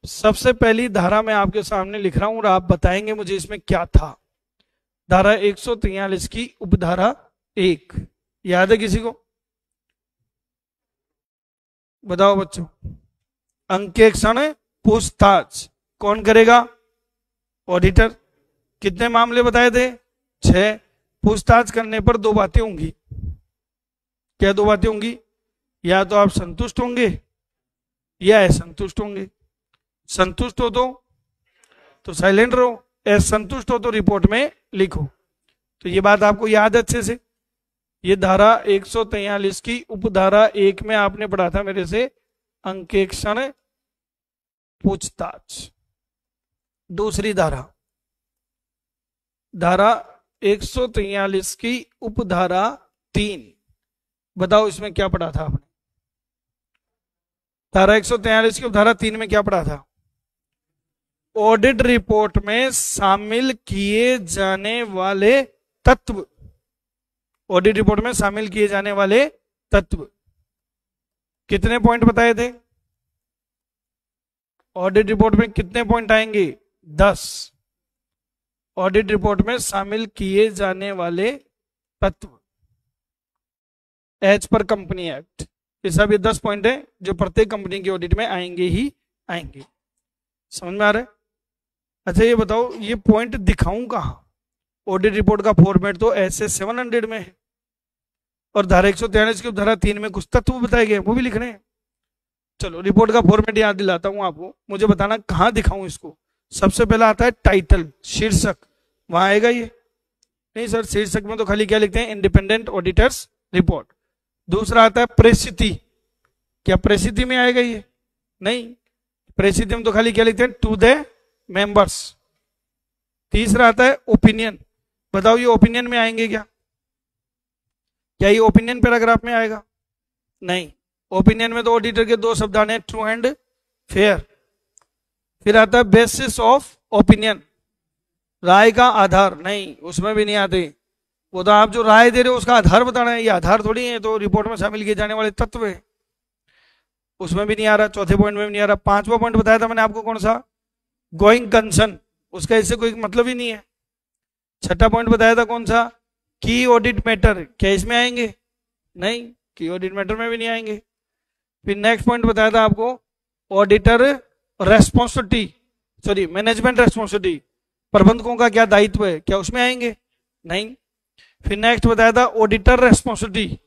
सबसे पहली धारा मैं आपके सामने लिख रहा हूं और आप बताएंगे मुझे इसमें क्या था। धारा 143 की उपधारा 1 याद है किसी को? बताओ बच्चों। अंकेक्षण पूछताछ कौन करेगा? ऑडिटर। कितने मामले बताए थे? 6। पूछताछ करने पर दो बातें होंगी। क्या दो बातें होंगी? या तो आप संतुष्ट होंगे या असंतुष्ट होंगे। संतुष्ट हो तो साइलेंट रहो, असंतुष्ट हो तो रिपोर्ट में लिखो। तो ये बात आपको याद है अच्छे से। ये धारा 143 की उपधारा 1 में आपने पढ़ा था मेरे से अंकेक्षण पूछताछ। दूसरी धारा, धारा 143 की उपधारा 3, बताओ इसमें क्या पढ़ा था आपने? धारा 143 की उपधारा 3 में क्या पढ़ा था? ऑडिट रिपोर्ट में शामिल किए जाने वाले तत्व। ऑडिट रिपोर्ट में शामिल किए जाने वाले तत्व कितने पॉइंट बताए थे? ऑडिट रिपोर्ट में कितने पॉइंट आएंगे? 10। ऑडिट रिपोर्ट में शामिल किए जाने वाले तत्व एज पर कंपनी एक्ट, ये सब ये 10 पॉइंट है जो प्रत्येक कंपनी की ऑडिट में आएंगे ही आएंगे। समझ में आ रहा है? अच्छा ये बताओ, ये पॉइंट दिखाऊं कहां? ऑडिट रिपोर्ट का फॉर्मेट तो ऐसे 700 में है और धारा 143 की धारा 3 में कुछ तत्व बताए गए वो भी लिख रहे हैं। चलो रिपोर्ट का फॉर्मेट याद दिलाता हूं आपको, मुझे बताना कहां दिखाऊं इसको। सबसे पहला आता है टाइटल, शीर्षक, वहां आएगा ये? नहीं सर, शीर्षक में तो खाली क्या लिखते हैं? Independent auditors report. दूसरा आता है प्रेसिति, क्या प्रेसिति में आएगा ये? नहीं, प्रेसिति में तो खाली क्या लिखते हैं? To the members. तीसरा आता है ओपिनियन, बताओ ये ओपिनियन में आएंगे क्या? क्या ये ओपिनियन पैराग्राफ में आएगा? नहीं, ओपिनियन में तो ऑडिटर के 2 शब्द आने, ट्रू एंड फेयर। फिर आता है बेसिस ऑफ ओपिनियन, राय का आधार, नहीं उसमें भी नहीं आते। वो तो आप जो राय दे रहे हो उसका आधार बताना है, ये आधार थोड़ी है, तो रिपोर्ट में शामिल किए जाने वाले तत्व है, उसमें भी नहीं आ रहा। चौथे पॉइंट में भी नहीं आ रहा। 5वां पॉइंट बताया था मैंने आपको, कौन सा? गोइंग कंसर्न, उसका इससे कोई मतलब ही नहीं है। 6ठा पॉइंट बताया था कौन सा? की ऑडिट मैटर, क्या इसमें आएंगे? नहीं, की ऑडिट मैटर में भी नहीं आएंगे। फिर नेक्स्ट पॉइंट बताया था आपको auditor responsibility, sorry management responsibility, प्रबंधकों का क्या दायित्व है, क्या उसमें आएंगे? नहीं। फिर नेक्स्ट बताया था ऑडिटर रेस्पॉन्सिबिलिटी,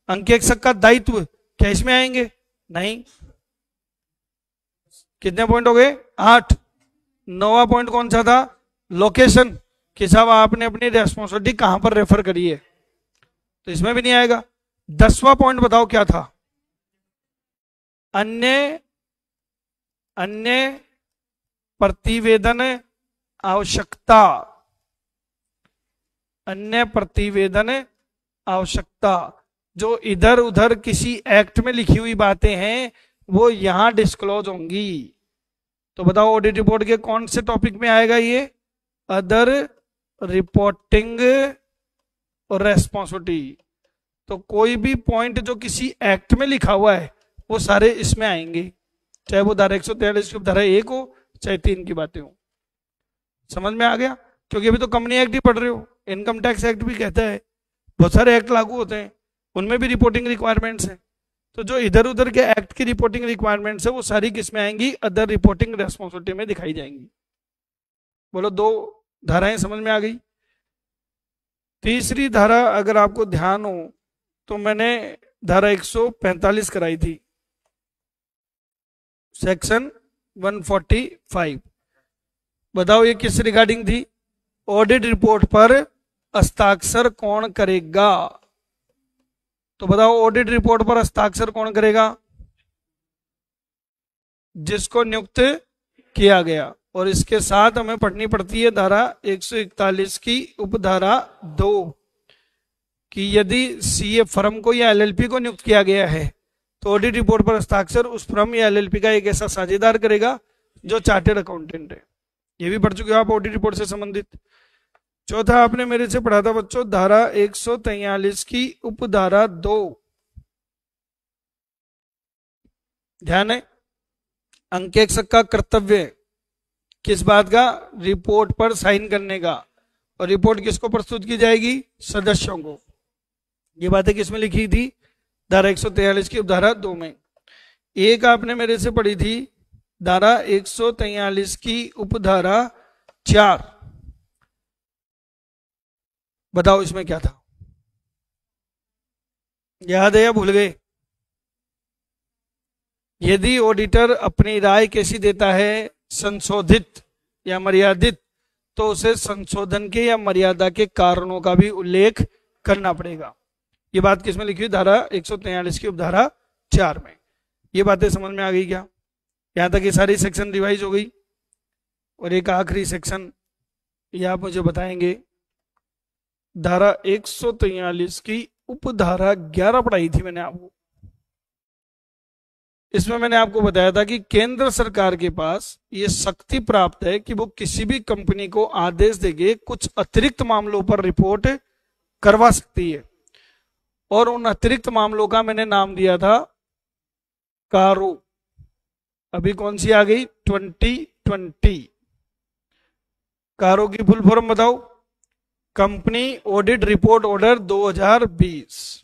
अंकेक्षक का दायित्व, क्या इसमें आएंगे? नहीं। कितने पॉइंट हो गए? 8। 9वां पॉइंट कौन सा था? लोकेशन, कि साहब आपने अपनी रेस्पॉन्सिबिलिटी कहां पर रेफर करी है, तो इसमें भी नहीं आएगा। 10वां पॉइंट बताओ क्या था? अन्य प्रतिवेदन आवश्यकता, अन्य प्रतिवेदन आवश्यकता, जो इधर उधर किसी एक्ट में लिखी हुई बातें हैं वो यहां डिस्क्लोज होंगी। तो बताओ ऑडिट रिपोर्ट के कौन से टॉपिक में आएगा ये? अदर रिपोर्टिंग और रेस्पॉन्सिबिलिटी। तो कोई भी पॉइंट जो किसी एक्ट में लिखा हुआ है वो सारे इसमें आएंगे, चाहे वो धारा 143 की धारा 1 हो चाहे 3 की बातें हो। समझ में आ गया? क्योंकि अभी तो कंपनी एक्ट ही पढ़ रहे हो, इनकम टैक्स एक्ट भी कहता है, बहुत सारे एक्ट लागू होते हैं, उनमें भी रिपोर्टिंग रिक्वायरमेंट्स हैं। तो जो इधर उधर के एक्ट की रिपोर्टिंग रिक्वायरमेंट्स है वो सारी किस में आएंगी? अदर रिपोर्टिंग रेस्पॉन्सिबिलिटी में दिखाई जाएंगी। बोलो 2 धाराएं समझ में आ गई। तीसरी धारा अगर आपको ध्यान हो तो मैंने धारा 145 कराई थी, सेक्शन 145। बताओ ये किस रिगार्डिंग थी? ऑडिट रिपोर्ट पर हस्ताक्षर कौन करेगा? तो बताओ ऑडिट रिपोर्ट पर हस्ताक्षर कौन करेगा? जिसको नियुक्त किया गया। और इसके साथ हमें पढ़नी पड़ती है धारा 141 की उपधारा 2 कि यदि सीए फर्म को या एलएलपी को नियुक्त किया गया है तो ऑडिट रिपोर्ट पर हस्ताक्षर उस फर्म या एलएलपी का एक ऐसा साझेदार करेगा जो चार्टेड अकाउंटेंट है। ये भी पढ़ चुके हो आप ऑडिट रिपोर्ट से संबंधित। चौथा आपने मेरे से पढ़ा था बच्चों धारा 143 की उपधारा 2, ध्यान है, अंकेक्षक का कर्तव्य किस बात का? रिपोर्ट पर साइन करने का। और रिपोर्ट किसको प्रस्तुत की जाएगी? सदस्यों को। ये बातें किसमें लिखी थी? धारा 143 की उपधारा 2 में। एक आपने मेरे से पढ़ी थी धारा 143 की उपधारा 4। बताओ इसमें क्या था? याद है या भूल गए? यदि ऑडिटर अपनी राय कैसी देता है? संशोधित या मर्यादित, तो उसे संशोधन के या मर्यादा के कारणों का भी उल्लेख करना पड़ेगा। ये बात किसमें लिखी हुई? धारा 143 की उपधारा 4 में। ये बातें समझ में आ गई क्या? यहां तक ये सारी सेक्शन रिवाइज हो गई। और एक आखिरी सेक्शन ये आप मुझे बताएंगे, धारा 143 की उपधारा 11 पढ़ाई थी मैंने आपको। इसमें मैंने आपको बताया था कि केंद्र सरकार के पास ये शक्ति प्राप्त है कि वो किसी भी कंपनी को आदेश देके कुछ अतिरिक्त मामलों पर रिपोर्ट करवा सकती है। और उन अतिरिक्त मामलों का मैंने नाम दिया था कारो। अभी कौन सी आ गई? 2020। कारो की फुल फॉर्म बताओ? कंपनी ऑडिट रिपोर्ट ऑर्डर 2020,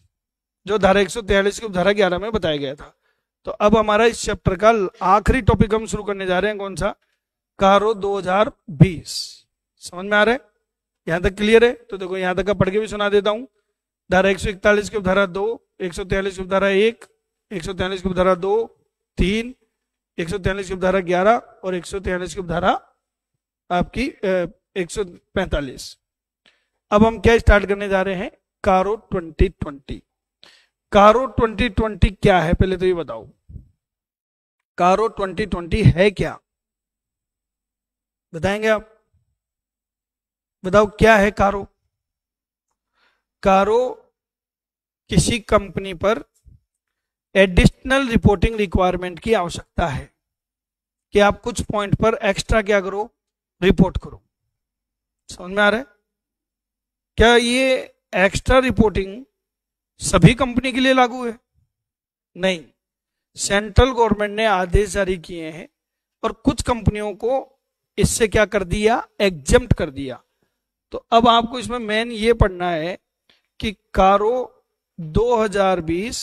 जो धारा 143 की उपधारा 11 में बताया गया था। तो अब हमारा इस चैप्टर का आखिरी टॉपिक हम शुरू करने जा रहे हैं। कौन सा? कारो 2020। समझ में आ रहा है? यहां तक क्लियर है? तो देखो यहां तक का पढ़ के भी सुना देता हूं। धारा 141 की उपधारा 2, 143 की उपधारा 1, 143 की उपधारा 2, 3, 143 की उपधारा 11 और 143 की उपधारा आपकी 145। अब हम क्या स्टार्ट करने जा रहे हैं? कारो 2020। कारो 2020 क्या है पहले तो ये बताओ। कारो 2020 है क्या? बताएंगे आप? बताओ क्या है कारो? कारो किसी कंपनी पर एडिशनल रिपोर्टिंग रिक्वायरमेंट की आवश्यकता है कि आप कुछ पॉइंट पर एक्स्ट्रा क्या करो? रिपोर्ट करो। समझ में आ रहा है? क्या ये एक्स्ट्रा रिपोर्टिंग सभी कंपनी के लिए लागू है? नहीं। सेंट्रल गवर्नमेंट ने आदेश जारी किए हैं और कुछ कंपनियों को इससे क्या कर दिया? एग्जेम्प्ट कर दिया। तो अब आपको इसमें मेन ये पढ़ना है कि कारो 2020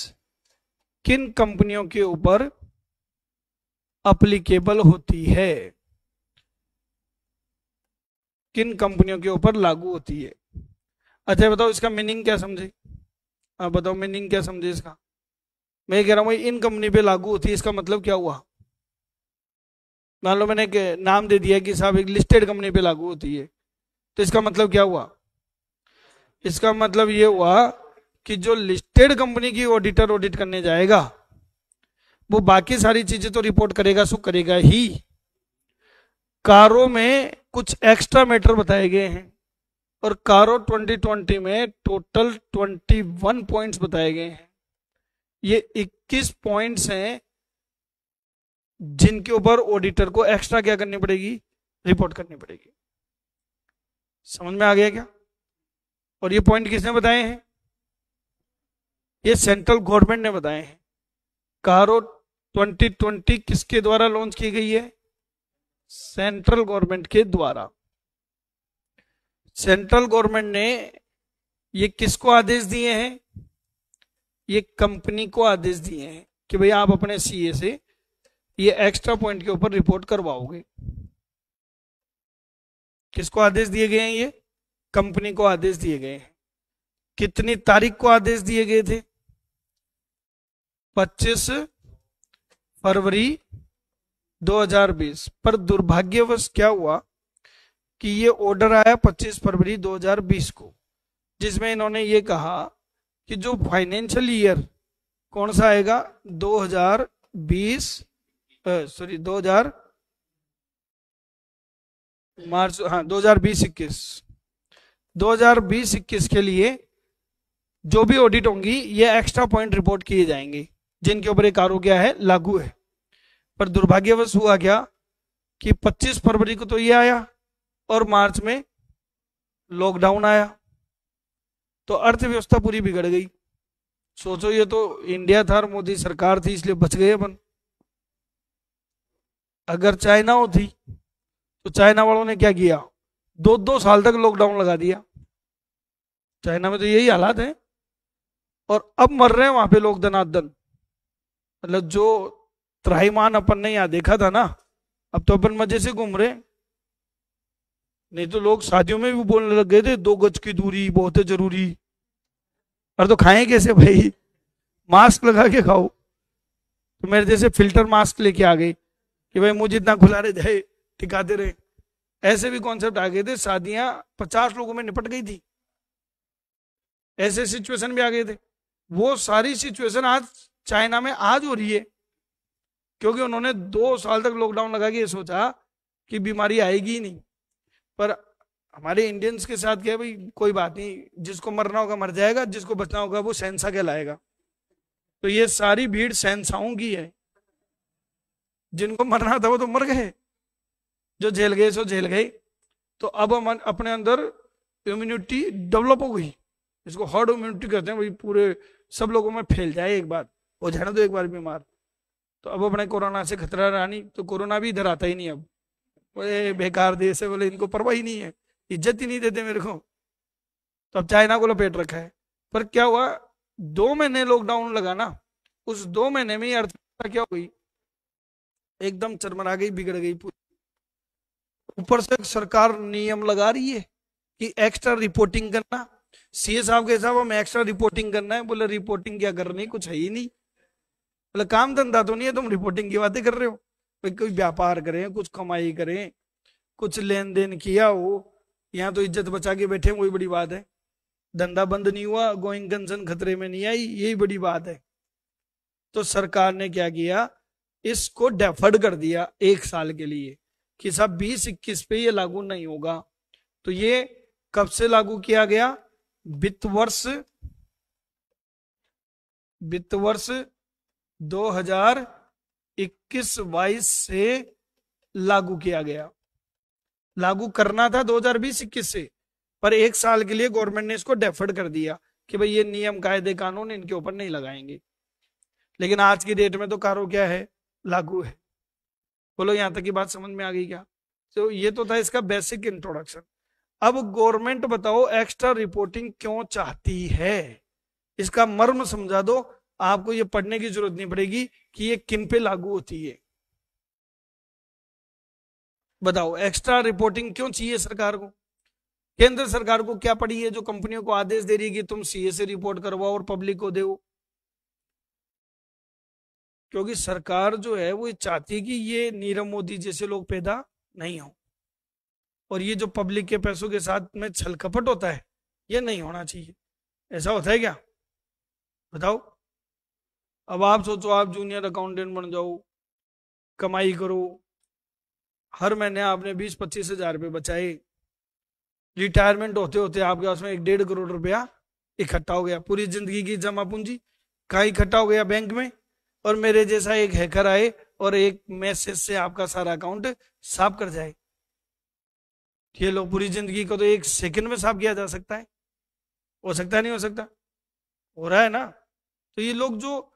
किन कंपनियों के ऊपर अप्लीकेबल होती है, किन कंपनियों के ऊपर लागू होती है। अच्छा बताओ इसका मीनिंग क्या समझे? आप बताओ मीनिंग क्या समझे इसका? मैं कह रहा हूं इन कंपनी पे लागू होती है, इसका मतलब क्या हुआ? मान लो मैंने एक नाम दे दिया कि साहब एक लिस्टेड कंपनी पे लागू होती है, तो इसका मतलब क्या हुआ? इसका मतलब ये हुआ कि जो लिस्टेड कंपनी की ऑडिटर ऑडिट करने जाएगा वो बाकी सारी चीजें तो रिपोर्ट करेगा, सो करेगा ही। कारो में कुछ एक्स्ट्रा मैटर बताए गए हैं और कारो 2020 में टोटल 21 पॉइंट्स बताए गए हैं। ये 21 पॉइंट्स हैं जिनके ऊपर ऑडिटर को एक्स्ट्रा क्या करनी पड़ेगी? रिपोर्ट करनी पड़ेगी। समझ में आ गया क्या? और ये पॉइंट किसने बताए हैं? ये सेंट्रल गवर्नमेंट ने बताए हैं। कारो 2020 किसके द्वारा लॉन्च की गई है? सेंट्रल गवर्नमेंट के द्वारा। सेंट्रल गवर्नमेंट ने ये किसको आदेश दिए हैं? ये कंपनी को आदेश दिए हैं कि भाई आप अपने सीए से ये एक्स्ट्रा पॉइंट के ऊपर रिपोर्ट करवाओगे। किसको आदेश दिए गए हैं? ये कंपनी को आदेश दिए गए हैं। कितनी तारीख को आदेश दिए गए थे? 25 फरवरी 2020। पर दुर्भाग्यवश क्या हुआ कि ये ऑर्डर आया 25 फरवरी 2020 को, जिसमें इन्होंने ये कहा कि जो फाइनेंशियल ईयर कौन सा आएगा? 2020 सॉरी 2000 मार्च, हाँ 2020-21, 2020-21 के लिए जो भी ऑडिट होंगी ये एक्स्ट्रा पॉइंट रिपोर्ट किए जाएंगे जिनके ऊपर एक आरोप क्या है? लागू है। पर दुर्भाग्यवश हुआ क्या कि 25 फरवरी को तो ये आया और मार्च में लॉकडाउन आया, तो अर्थव्यवस्था पूरी बिगड़ गई। सोचो ये तो इंडिया था और मोदी सरकार थी इसलिए बच गए अपन। अगर चाइना होती तो चाइना वालों ने क्या किया? 2-2 साल तक लॉकडाउन लगा दिया। चाइना में तो यही हालात है। और अब मर रहे हैं वहां पे लोग दनादन। मतलब जो त्राहिमाम अपन ने यहाँ देखा था ना, अब तो अपन मजे से घूम रहे हैं। नहीं तो लोग शादियों में भी बोलने लग गए थे 2 गज की दूरी बहुत है जरूरी। और तो खाएं कैसे भाई? मास्क लगा के खाओ। तो मेरे जैसे फिल्टर मास्क लेके आ गए कि भाई मुझे इतना खुला रहे जाए, टिकाते रहे। ऐसे भी कॉन्सेप्ट आ गए थे, शादियां 50 लोगों में निपट गई थी। ऐसे सिचुएशन भी आ गए थे। वो सारी सिचुएशन आज चाइना में आज हो रही है, क्योंकि उन्होंने 2 साल तक लॉकडाउन लगा के ये सोचा कि बीमारी आएगी ही नहीं। पर हमारे इंडियंस के साथ क्या है भाई, कोई बात नहीं, जिसको मरना होगा मर जाएगा, जिसको बचना होगा वो सेंसा कहलाएगा। तो ये सारी भीड़ सेंसाओं की है। जिनको मरना था वो तो मर गए, जो झेल गए सो झेल गए। तो अब हम अपने अंदर इम्यूनिटी डेवलप हो गई, इसको हर्ड इम्यूनिटी कहते हैं भाई। पूरे सब लोगों में फैल जाए एक बार, हो जाने दो एक बार बीमार। तो अब अपने कोरोना से खतरा रहा नहीं, तो कोरोना भी इधर आता ही नहीं। अब बोले बेकार देश है, बोले इनको परवाह ही नहीं है, इज्जत ही नहीं देते मेरे को। तो अब चाइना को लपेट रखा है। पर क्या हुआ, 2 महीने लॉकडाउन लगा ना, उस 2 महीने में अर्थव्यवस्था क्या हो गई, एकदम चरमरा गई, बिगड़ गई पूरी। ऊपर से सरकार नियम लगा रही है कि एक्स्ट्रा रिपोर्टिंग करना। सीए साहब के साहब हमें एक्स्ट्रा रिपोर्टिंग करना है। बोले रिपोर्टिंग क्या करनी, कुछ है ही नहीं। बोले काम धंधा तो नहीं है, तुम रिपोर्टिंग की बातें कर रहे हो। भाई कोई व्यापार करें, कुछ कमाई करें, कुछ लेन देन किया हो, यहाँ तो इज्जत बचा के बैठे, वही बड़ी बात है। धंधा बंद नहीं हुआ, गोइंग कंसर्न खतरे में नहीं आई, यही बड़ी बात है। तो सरकार ने क्या किया, इसको डेफर्ड कर दिया 1 साल के लिए कि सब 20-21 पे ये लागू नहीं होगा। तो ये कब से लागू किया गया, वित्त वर्ष 2021-22 से लागू किया गया। लागू करना था 2020-21 से, पर 1 साल के लिए गवर्नमेंट ने इसको डेफर्ड कर दिया कि भाई ये नियम कायदे कानून इनके ऊपर नहीं लगाएंगे। लेकिन आज की डेट में तो कारो क्या है, लागू है। बोलो यहां तक की बात समझ में आ गई क्या? तो ये तो था इसका बेसिक इंट्रोडक्शन। अब गवर्नमेंट बताओ एक्स्ट्रा रिपोर्टिंग क्यों चाहती है, इसका मर्म समझा दो। आपको ये पढ़ने की जरूरत नहीं पड़ेगी कि ये किन पे लागू होती है। बताओ एक्स्ट्रा रिपोर्टिंग क्यों चाहिए सरकार को? केंद्र सरकार को क्या पड़ी है जो कंपनियों को आदेश दे रही है कि तुम सीए से रिपोर्ट करवाओ और पब्लिक को दो? क्योंकि सरकार जो है वो चाहती है कि ये नीरव मोदी जैसे लोग पैदा नहीं हो, और ये जो पब्लिक के पैसों के साथ में छल कपट होता है ये नहीं होना चाहिए। ऐसा होता है क्या, बताओ? अब आप सोचो, आप जूनियर अकाउंटेंट बन जाओ, कमाई करो, हर महीने आपने 20-25 हजार रुपये बचाए, रिटायरमेंट होते होते आपके पास में 1-1.5 करोड़ रुपया इकट्ठा हो गया। पूरी जिंदगी की जमा पूंजी कहाँ इकट्ठा हो गया, बैंक में। और मेरे जैसा एक हैकर आए और एक मैसेज से आपका सारा अकाउंट साफ कर जाए। ये लो, पूरी जिंदगी को तो 1 सेकंड में साफ किया जा सकता है। हो सकता है, नहीं हो सकता? हो रहा है ना। तो ये लोग जो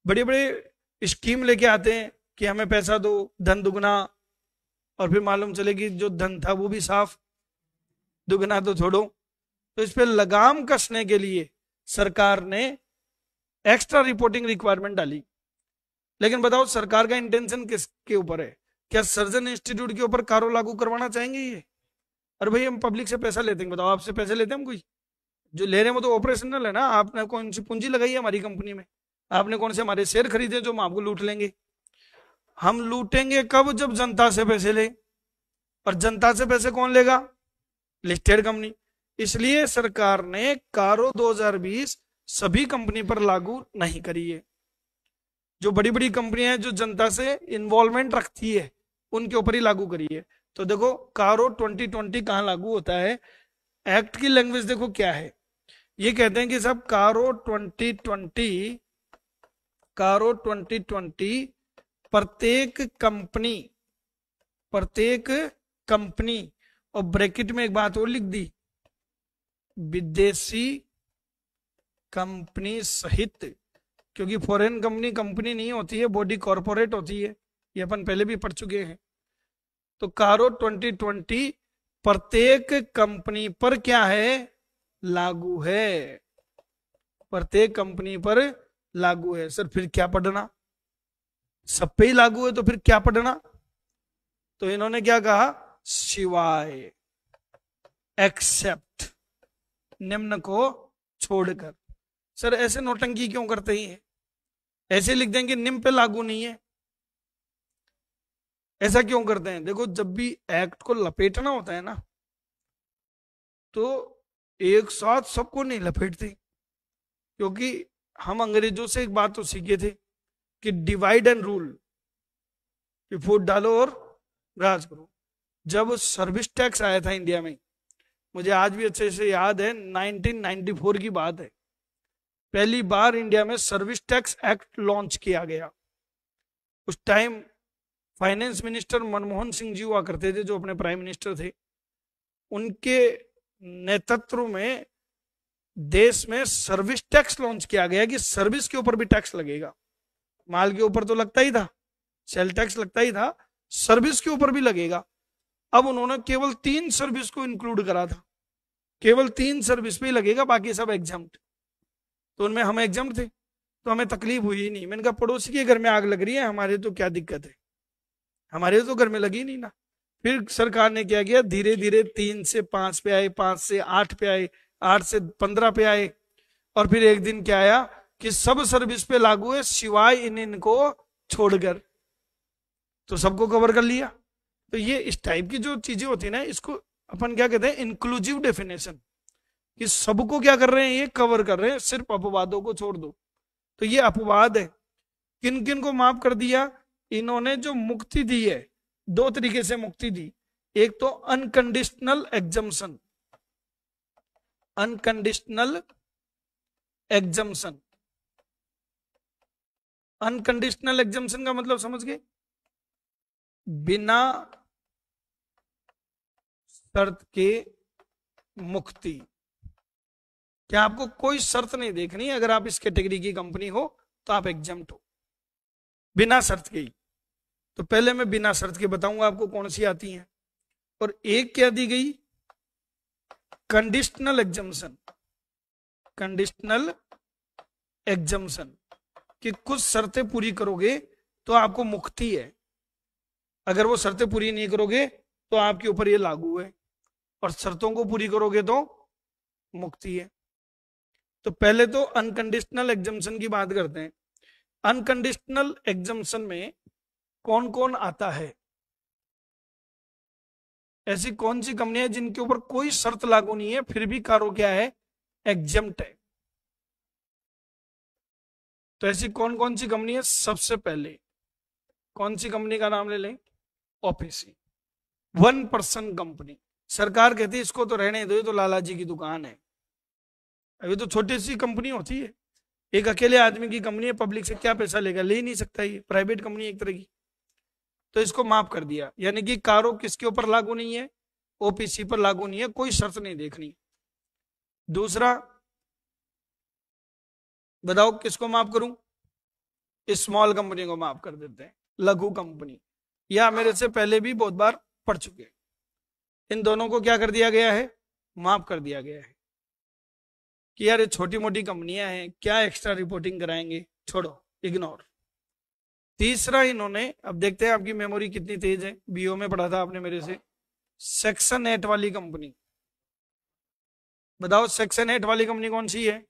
बड़े बड़े स्कीम लेके आते हैं कि हमें पैसा दो, धन दुगना, और फिर मालूम चले कि जो धन था वो भी साफ, दुगना तो छोड़ो। तो इस पे लगाम कसने के लिए सरकार ने एक्स्ट्रा रिपोर्टिंग रिक्वायरमेंट डाली। लेकिन बताओ सरकार का इंटेंशन किसके ऊपर है? क्या सर्जन इंस्टीट्यूट के ऊपर कारो लागू करवाना चाहेंगे ये? अरे भाई हम पब्लिक से पैसा लेते हैं, बताओ आपसे पैसे लेते हैं हम कोई? जो ले रहे हैं वो तो ऑपरेशनल है ना। आपने कौन सी पूंजी लगाई है हमारी कंपनी में? आपने कौन से हमारे शेयर खरीदे जो हम आपको लूट लेंगे? हम लूटेंगे कब, जब जनता से पैसे ले। और जनता से पैसे कौन लेगा? Listed company. इसलिए सरकार ने कारो 2020 सभी कंपनी पर लागू नहीं करी है। जो बड़ी बड़ी कंपनियां हैं जो जनता से इन्वॉल्वमेंट रखती है उनके ऊपर ही लागू करी है। तो देखो कारो 2020 कहां लागू होता है, एक्ट की लैंग्वेज देखो क्या है। ये कहते हैं कि सब कारो 2020 प्रत्येक कंपनी, और ब्रैकेट में एक बात और लिख दी, विदेशी कंपनी सहित, क्योंकि फॉरेन कंपनी नहीं होती है, बॉडी कॉरपोरेट होती है। ये अपन पहले भी पढ़ चुके हैं। तो कारो 2020 प्रत्येक कंपनी पर क्या है, लागू है, प्रत्येक कंपनी पर लागू है। सर फिर क्या पढ़ना, सब पे ही लागू है तो फिर क्या पढ़ना, तो इन्होंने क्या कहा, सिवाय, एक्सेप्ट, निम्न को छोड़कर। सर ऐसे नौटंकी क्यों करते हैं, ऐसे लिख देंगे निम्न पे लागू नहीं है, ऐसा क्यों करते हैं। देखो जब भी एक्ट को लपेटना होता है ना, तो एक साथ सबको नहीं लपेटते, क्योंकि हम अंग्रेजों से एक बात तो सीखे थे कि डिवाइड एंड रूल, कि वोट डालो और राज करो। जब सर्विस टैक्स आया था इंडिया में, मुझे आज भी अच्छे से याद है, 1994 की बात है, पहली बार इंडिया में सर्विस टैक्स एक्ट लॉन्च किया गया। उस time finance minister Manmohan Singh ji हुआ करते थे, जो अपने प्राइम मिनिस्टर थे। उनके नेतृत्व में देश में सर्विस टैक्स लॉन्च किया गया कि सर्विस के ऊपर भी टैक्स लगेगा। माल के ऊपर तो लगता ही था, सेल टैक्स लगता ही था, सर्विस के ऊपर भी लगेगा। अब उन्होंने केवल 3 सर्विस को इंक्लूड करा था, केवल 3 सर्विस पे ही लगेगा, बाकी सब एग्जाम्प्ट। तो उनमें हम एग्जाम्प्ट थे, तो हमें तकलीफ हुई ही नहीं। मैंने कहा पड़ोसी के घर में आग लग रही है, हमारे तो क्या दिक्कत है, हमारे तो घर में लगी नहीं ना। फिर सरकार ने क्या किया, धीरे धीरे 3 से 5 पे आए, 5 से 8 पे आए, 8 से 15 पे आए, और फिर एक दिन क्या आया कि सब सर्विस पे लागू है सिवाय इनको छोड़कर, तो सबको कवर कर लिया। तो ये इस टाइप की जो चीजें होती है ना, इसको अपन क्या कहते हैं, इंक्लूसिव डेफिनेशन, कि सबको क्या कर रहे हैं, ये कवर कर रहे हैं, सिर्फ अपवादों को छोड़ दो। तो ये अपवाद है। किन किन को माफ कर दिया, इन्होंने जो मुक्ति दी है, 2 तरीके से मुक्ति दी। एक तो unconditional exemption, unconditional exemption, unconditional exemption का मतलब समझ गए, बिना शर्त के मुक्ति। क्या आपको कोई शर्त नहीं देखनी, अगर आप इस कैटेगरी की कंपनी हो तो आप एग्जम्प्ट हो, बिना शर्त के ही। तो पहले मैं बिना शर्त के बताऊंगा आपको कौन सी आती हैं। और एक क्या दी गई, कंडीशनल एग्जम्पशन, कंडीशनल एग्जम्पशन, कि कुछ शर्तें पूरी करोगे तो आपको मुक्ति है, अगर वो शर्तें पूरी नहीं करोगे तो आपके ऊपर ये लागू है, और शर्तों को पूरी करोगे तो मुक्ति है। तो पहले तो अनकंडीशनल एग्जम्पशन की बात करते हैं। अनकंडीशनल एग्जम्पशन में कौन कौन आता है, ऐसी कौन सी कंपनियां जिनके ऊपर कोई शर्त लागू नहीं है फिर भी कारो क्या है, एग्जम्प्ट है। तो ऐसी कौन कौन सी कंपनी है, सबसे पहले कौन सी कंपनी का नाम ले लें, ओपीसी, 1 पर्सन कंपनी। सरकार कहती है इसको तो रहने दो, ये तो लाला जी की दुकान है। अभी तो छोटी सी कंपनी होती है, एक अकेले आदमी की कंपनी है, पब्लिक से क्या पैसा लेगा, ले ही नहीं सकता, ये प्राइवेट कंपनी एक तरह की। तो इसको माफ कर दिया, यानी कि कारो किसके ऊपर लागू नहीं है, ओपीसी पर लागू नहीं है, कोई शर्त नहीं देखनी। दूसरा बताओ किसको माफ करूं, स्मॉल कंपनी को माफ कर देते हैं, लघु कंपनी, या मेरे से पहले भी बहुत बार पढ़ चुके। इन दोनों को क्या कर दिया गया है, माफ कर दिया गया है, कि यार ये छोटी मोटी कंपनियां हैं, क्या एक्स्ट्रा रिपोर्टिंग कराएंगे, छोड़ो, इग्नोर। तीसरा इन्होंने, अब देखते हैं आपकी मेमोरी कितनी तेज है, बीओ में पढ़ा था आपने मेरे से, सेक्शन 8 वाली कंपनी। बताओ सेक्शन 8 वाली कंपनी कौन सी है,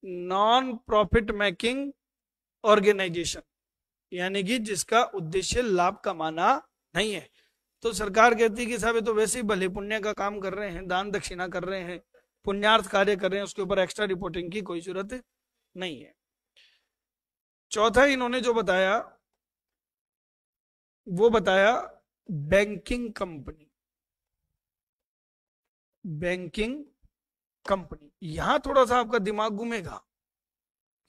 नॉन प्रॉफिट मेकिंग ऑर्गेनाइजेशन, यानी कि जिसका उद्देश्य लाभ कमाना नहीं है। तो सरकार कहती है कि साहब ये तो वैसे ही भले पुण्य का काम कर रहे हैं, दान दक्षिणा कर रहे हैं, पुण्यार्थ कार्य कर रहे हैं, उसके ऊपर एक्स्ट्रा रिपोर्टिंग की कोई जरूरत नहीं है। चौथा इन्होंने जो बताया वो बताया बैंकिंग कंपनी, बैंकिंग कंपनी। यहां थोड़ा सा आपका दिमाग घूमेगा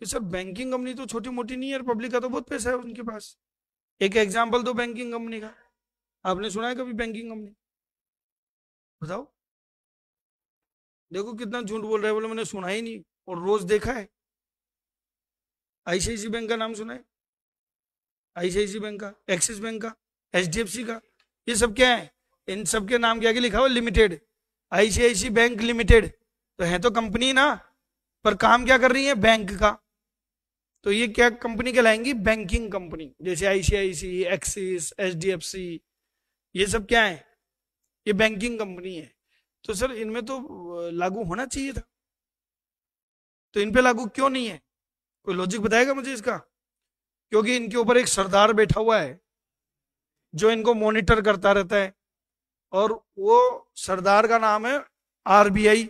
कि सर बैंकिंग कंपनी तो छोटी मोटी नहीं है, पब्लिक का तो बहुत पैसा है उनके पास। एक एग्जांपल दो बैंकिंग कंपनी का, आपने सुना है कभी बैंकिंग कंपनी, बताओ। देखो कितना झूठ बोल रहे हैं, बोले मैंने सुना ही नहीं और रोज देखा है। आईसीआईसी बैंक का नाम सुना है, आईसीआईसी बैंक का, एक्सिस बैंक का, एचडीएफसी का, ये सब क्या है, इन सब के नाम के आगे लिखा हुआ लिमिटेड, आईसीआईसी बैंक लिमिटेड, तो है तो कंपनी ना, पर काम क्या कर रही है, बैंक का। तो ये क्या कंपनी कहलाएंगी, बैंकिंग कंपनी। जैसे आईसीआईसी, एक्सिस, एचडीएफसी, ये सब क्या है, ये बैंकिंग कंपनी है। तो सर इनमें तो लागू होना चाहिए था, तो इन पे लागू क्यों नहीं है, कोई लॉजिक बताएगा मुझे इसका? क्योंकि इनके ऊपर एक सरदार बैठा हुआ है जो इनको मॉनिटर करता रहता है, और वो सरदार का नाम है आरबीआई,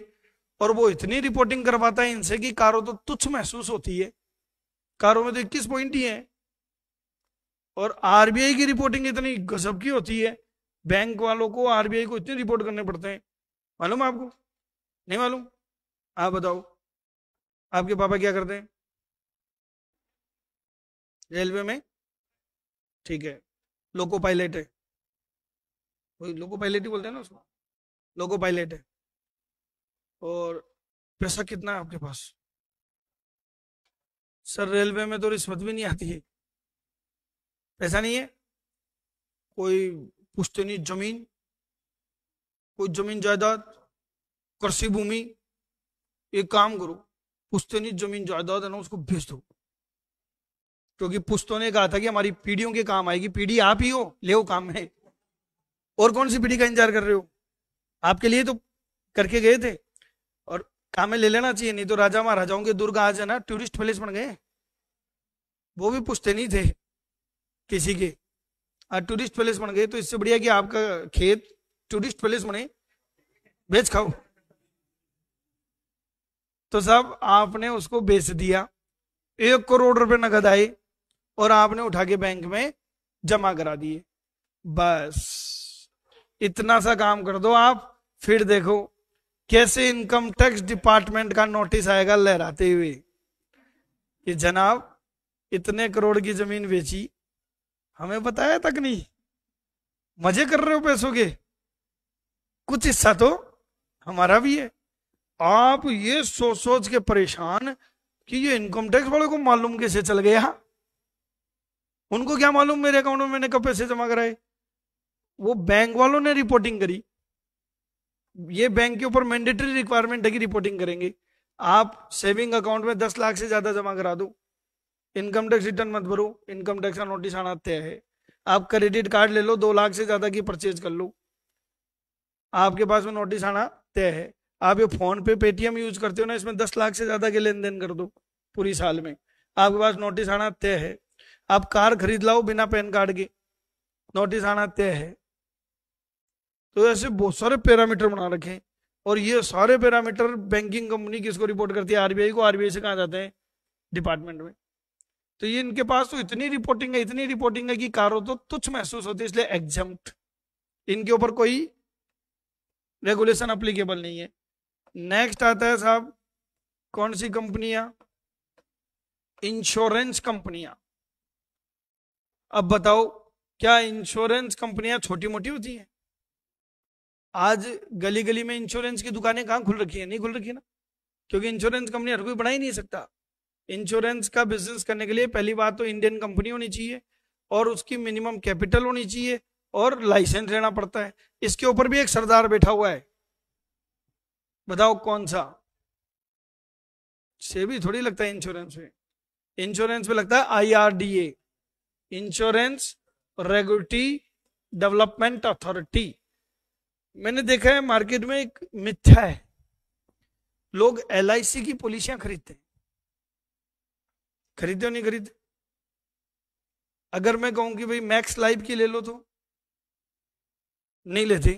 और वो इतनी रिपोर्टिंग करवाता है इनसे कि कारों तो तुच्छ महसूस होती है। कारों में तो 21 पॉइंट ही है, और आरबीआई की रिपोर्टिंग इतनी गजब की होती है, बैंक वालों को आरबीआई को इतनी रिपोर्ट करने पड़ते हैं। मालूम है आपको? नहीं मालूम? आप बताओ, आपके पापा क्या करते हैं? रेलवे में, ठीक है, लोको पायलट है, वही लोको पायलट ही बोलते हैं ना उसको, लोको पायलट है। और पैसा कितना है आपके पास? सर रेलवे में तो रिश्वत भी नहीं आती है, पैसा नहीं है, कोई पुश्तैनी जमीन, कोई जमीन जायदाद, कृषि भूमि, एक काम करो, पुश्तैनी जमीन जायदाद है ना उसको भेज दो, क्योंकि पुश्तों ने कहा था कि हमारी पीढ़ियों के काम आएगी, पीढ़ी आप ही हो, ले काम है, और कौन सी पीढ़ी का इंतजार कर रहे हो? आपके लिए तो करके गए थे, और काम में ले लेना चाहिए, नहीं तो राजा महाराजाओं के दुर्ग आज है ना टूरिस्ट प्लेस बन गए, वो भी पूछते नहीं थे किसी के, आज टूरिस्ट प्लेस बन गए। तो इससे बढ़िया कि आपका खेत टूरिस्ट प्लेस बने, बेच खाओ। तो साहब आपने उसको बेच दिया, 1 करोड़ रुपए नगद आए, और आपने उठा के बैंक में जमा करा दिए। बस इतना सा काम कर दो आप, फिर देखो कैसे इनकम टैक्स डिपार्टमेंट का नोटिस आएगा लहराते हुए कि जनाब इतने करोड़ की जमीन बेची, हमें बताया तक नहीं, मजे कर रहे हो पैसों के, कुछ हिस्सा तो हमारा भी है। आप ये सोच सोच के परेशान कि ये इनकम टैक्स वाले को मालूम कैसे चल गया, उनको क्या मालूम मेरे अकाउंट में मैंने कब पैसे जमा कराए? वो बैंक वालों ने रिपोर्टिंग करी, ये बैंक के ऊपर मैंडेटरी रिक्वायरमेंट है कि रिपोर्टिंग करेंगे। आप सेविंग अकाउंट में 10 लाख से ज्यादा जमा करा दो, इनकम टैक्स रिटर्न मत भरो, इनकम टैक्स का नोटिस आना तय है। आप क्रेडिट कार्ड ले लो, 2 लाख से ज्यादा की परचेज कर लो, आपके पास में नोटिस आना तय है। आप ये फोन पे पेटीएम यूज करते हो ना, इसमें 10 लाख से ज्यादा के लेन देन कर दो पूरी साल में, आपके पास नोटिस आना तय है। आप कार खरीद लाओ बिना पैन कार्ड के, नोटिस आना तय है। तो ऐसे बहुत सारे पैरामीटर बना रखे हैं, और ये सारे पैरामीटर बैंकिंग कंपनी किसको रिपोर्ट करती है? आरबीआई को। आरबीआई से कहाँ जाते हैं? डिपार्टमेंट में। तो ये इनके पास तो इतनी रिपोर्टिंग है, इतनी रिपोर्टिंग है कि कारों तो तुच्छ महसूस होती है, इसलिए एग्जम्प्ट, इनके ऊपर कोई रेगुलेशन अप्लीकेबल नहीं है। नेक्स्ट आता है साहब कौन सी कंपनियां? इंश्योरेंस कंपनियां। अब बताओ क्या इंश्योरेंस कंपनियां छोटी मोटी होती हैं? आज गली गली में इंश्योरेंस की दुकानें कहाँ खुल रखी है? नहीं खुल रखी ना, क्योंकि इंश्योरेंस कंपनी हर कोई बना ही नहीं सकता। इंश्योरेंस का बिजनेस करने के लिए पहली बात तो इंडियन कंपनी होनी चाहिए, और उसकी मिनिमम कैपिटल होनी चाहिए, और लाइसेंस लेना पड़ता है। इसके ऊपर भी एक सरदार बैठा हुआ है, बताओ कौन सा? से भी थोड़ी लगता है इंश्योरेंस में, इंश्योरेंस में लगता है IRDA, insurance regulatory development authority. मैंने देखा है मार्केट में एक मिथ्या है, लोग एलआईसी की पॉलिसियां खरीदते हैं, खरीदते हो नहीं खरीदते? अगर मैं कहूं कि भाई मैक्स लाइफ की ले लो तो नहीं लेते,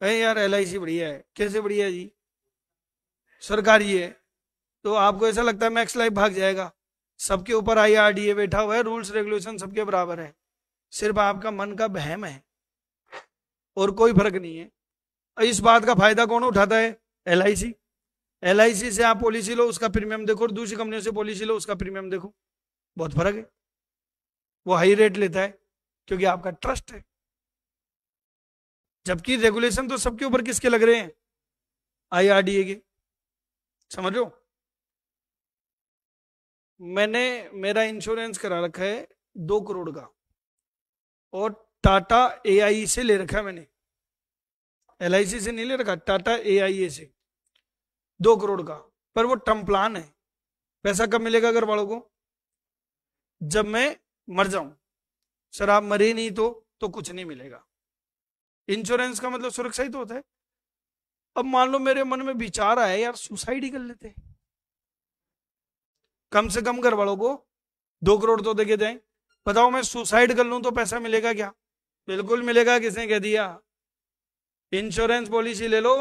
कहें यार एलआईसी बढ़िया है। कैसे बढ़िया है जी? सरकारी है, तो आपको ऐसा लगता है मैक्स लाइफ भाग जाएगा। सबके ऊपर आईआरडीए बैठा हुआ है, रूल्स रेगुलेशन सबके बराबर है, सिर्फ आपका मन का बहम है और कोई फर्क नहीं है। इस बात का फायदा कौन उठाता है? एलआईसी। एलआईसी से आप पॉलिसी लो, उसका प्रीमियम देखो, और दूसरी कंपनियों से पॉलिसी लो, उसका प्रीमियम देखो, बहुत फर्क है। वो हाई रेट लेता है क्योंकि आपका ट्रस्ट है, जबकि रेगुलेशन तो सबके ऊपर किसके लग रहे हैं? आईआरडीए के। समझ लो, मैंने मेरा इंश्योरेंस करा रखा है 2 करोड़ का, और टाटा एआई से ले रखा है मैंने LIC से नहीं ले रखा, टाटा AIA से 2 करोड़ का, पर वो टर्म प्लान है। पैसा कब मिलेगा घर वालों को? जब मैं मर जाऊं। सर आप मरे नहीं तो कुछ नहीं मिलेगा। इंश्योरेंस का मतलब सुरक्षा ही तो होता है। अब मान लो मेरे मन में विचार आया यार सुसाइड ही कर लेते, कम से कम घर वालों को 2 करोड़ तो देके जाए। बताओ मैं सुसाइड कर लूं तो पैसा मिलेगा क्या? बिल्कुल मिलेगा। किसने कह दिया? इंश्योरेंस पॉलिसी ले लो,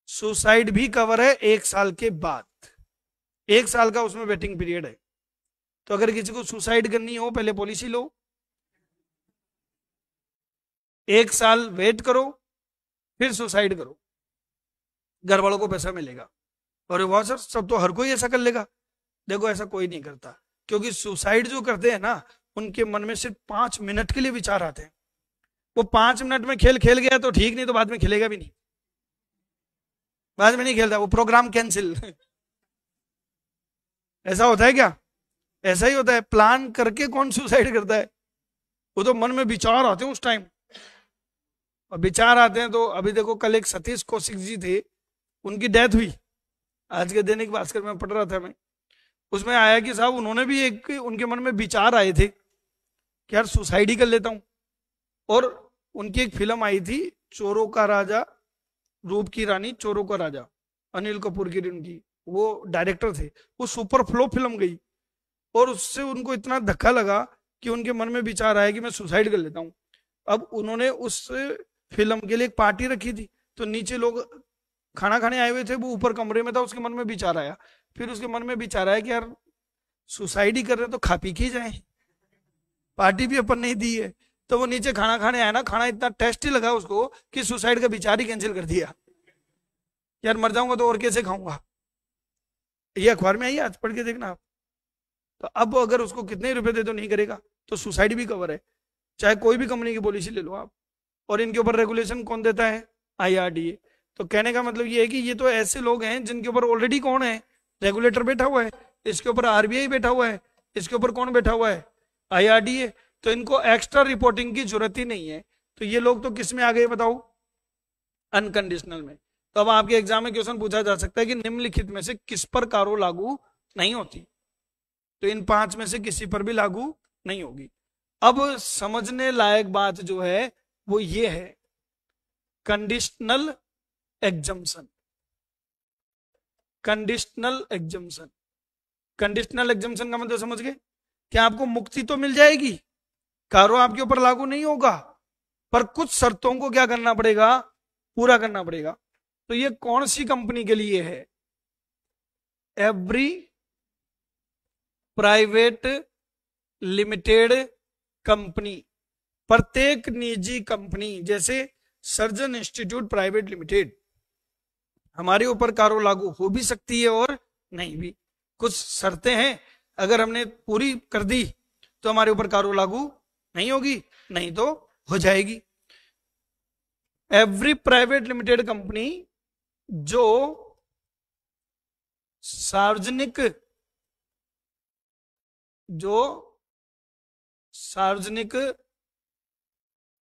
सुसाइड भी कवर है 1 साल के बाद। 1 साल का उसमें वेटिंग पीरियड है। तो अगर किसी को सुसाइड करनी हो पहले पॉलिसी लो, 1 साल वेट करो, फिर सुसाइड करो, घर वालों को पैसा मिलेगा। और वाह सर सब तो हर कोई ऐसा कर लेगा। देखो ऐसा कोई नहीं करता, क्योंकि सुसाइड जो करते हैं ना उनके मन में सिर्फ 5 मिनट के लिए विचार आते हैं। वो 5 मिनट में खेल खेल गया तो ठीक, नहीं तो बाद में खेलेगा भी नहीं। बाद में नहीं खेलता, वो प्रोग्राम कैंसिल। ऐसा होता है क्या? ऐसा ही होता है। प्लान करके कौन सुसाइड करता है? वो तो मन में विचार आते हैं उस टाइम, और विचार आते हैं तो अभी देखो कल एक सतीश कौशिक जी थे, उनकी डेथ हुई। आज के दैनिक भास्कर में पढ़ रहा था मैं, उसमें आया कि साहब उन्होंने भी एक, उनके मन में विचार आए थे कि यार सुसाइड ही कर लेता हूं। और उनकी एक फिल्म आई थी चोरों का राजा, रूप की रानी चोरों का राजा, अनिल कपूर की उनकी वो डायरेक्टर थे। वो सुपर फ्लो फिल्म गई और उससे उनको इतना धक्का लगा कि उनके मन में विचार आया कि मैं सुसाइड कर लेता हूं। अब उन्होंने उस फिल्म के लिए एक पार्टी रखी थी, तो नीचे लोग खाना खाने आए हुए थे, वो ऊपर कमरे में था। उसके मन में विचार आया, फिर उसके मन में विचार आया कि यार सुसाइड ही कर रहे तो खा पी के जाए, पार्टी भी अपन नहीं दी है। तो वो नीचे खाना खाने आया ना, खाना इतना टेस्टी लगा उसको कि सुसाइड का विचार ही कैंसिल कर दिया। यार मर जाऊंगा तो और कैसे खाऊंगा। ये अखबार में आई, आज पढ़ के देखना आप। तो अब अगर उसको कितने रुपए दे तो नहीं करेगा, तो सुसाइड भी कवर है। चाहे कोई भी कंपनी की पॉलिसी ले लो आप। और इनके ऊपर रेगुलेशन कौन देता है? IRDA। तो कहने का मतलब ये है कि ये तो ऐसे लोग हैं जिनके ऊपर ऑलरेडी कौन है? रेगुलेटर बैठा हुआ है। इसके ऊपर RBI बैठा हुआ है, इसके ऊपर कौन बैठा हुआ है? IRDA। तो इनको एक्स्ट्रा रिपोर्टिंग की जरूरत ही नहीं है। तो ये लोग तो किस में आ गए बताओ? अनकंडीशनल में। तो अब आपके एग्जाम में क्वेश्चन पूछा जा सकता है कि निम्नलिखित में से किस पर कारो लागू नहीं होती? तो इन 5 में से किसी पर भी लागू नहीं होगी। अब समझने लायक बात जो है वो ये है, conditional exemption. Conditional exemption, conditional exemption का मतलब समझ गए? क्या आपको मुक्ति तो मिल जाएगी, कारो आपके ऊपर लागू नहीं होगा, पर कुछ शर्तों को क्या करना पड़ेगा? पूरा करना पड़ेगा। तो ये कौन सी कंपनी के लिए है? एवरी प्राइवेट लिमिटेड कंपनी, प्रत्येक निजी कंपनी। जैसे सर्जन इंस्टीट्यूट प्राइवेट लिमिटेड, हमारे ऊपर कारो लागू हो भी सकती है और नहीं भी। कुछ शर्तें हैं, अगर हमने पूरी कर दी तो हमारे ऊपर कारो लागू नहीं होगी, नहीं तो हो जाएगी। एवरी प्राइवेट लिमिटेड कंपनी जो सार्वजनिक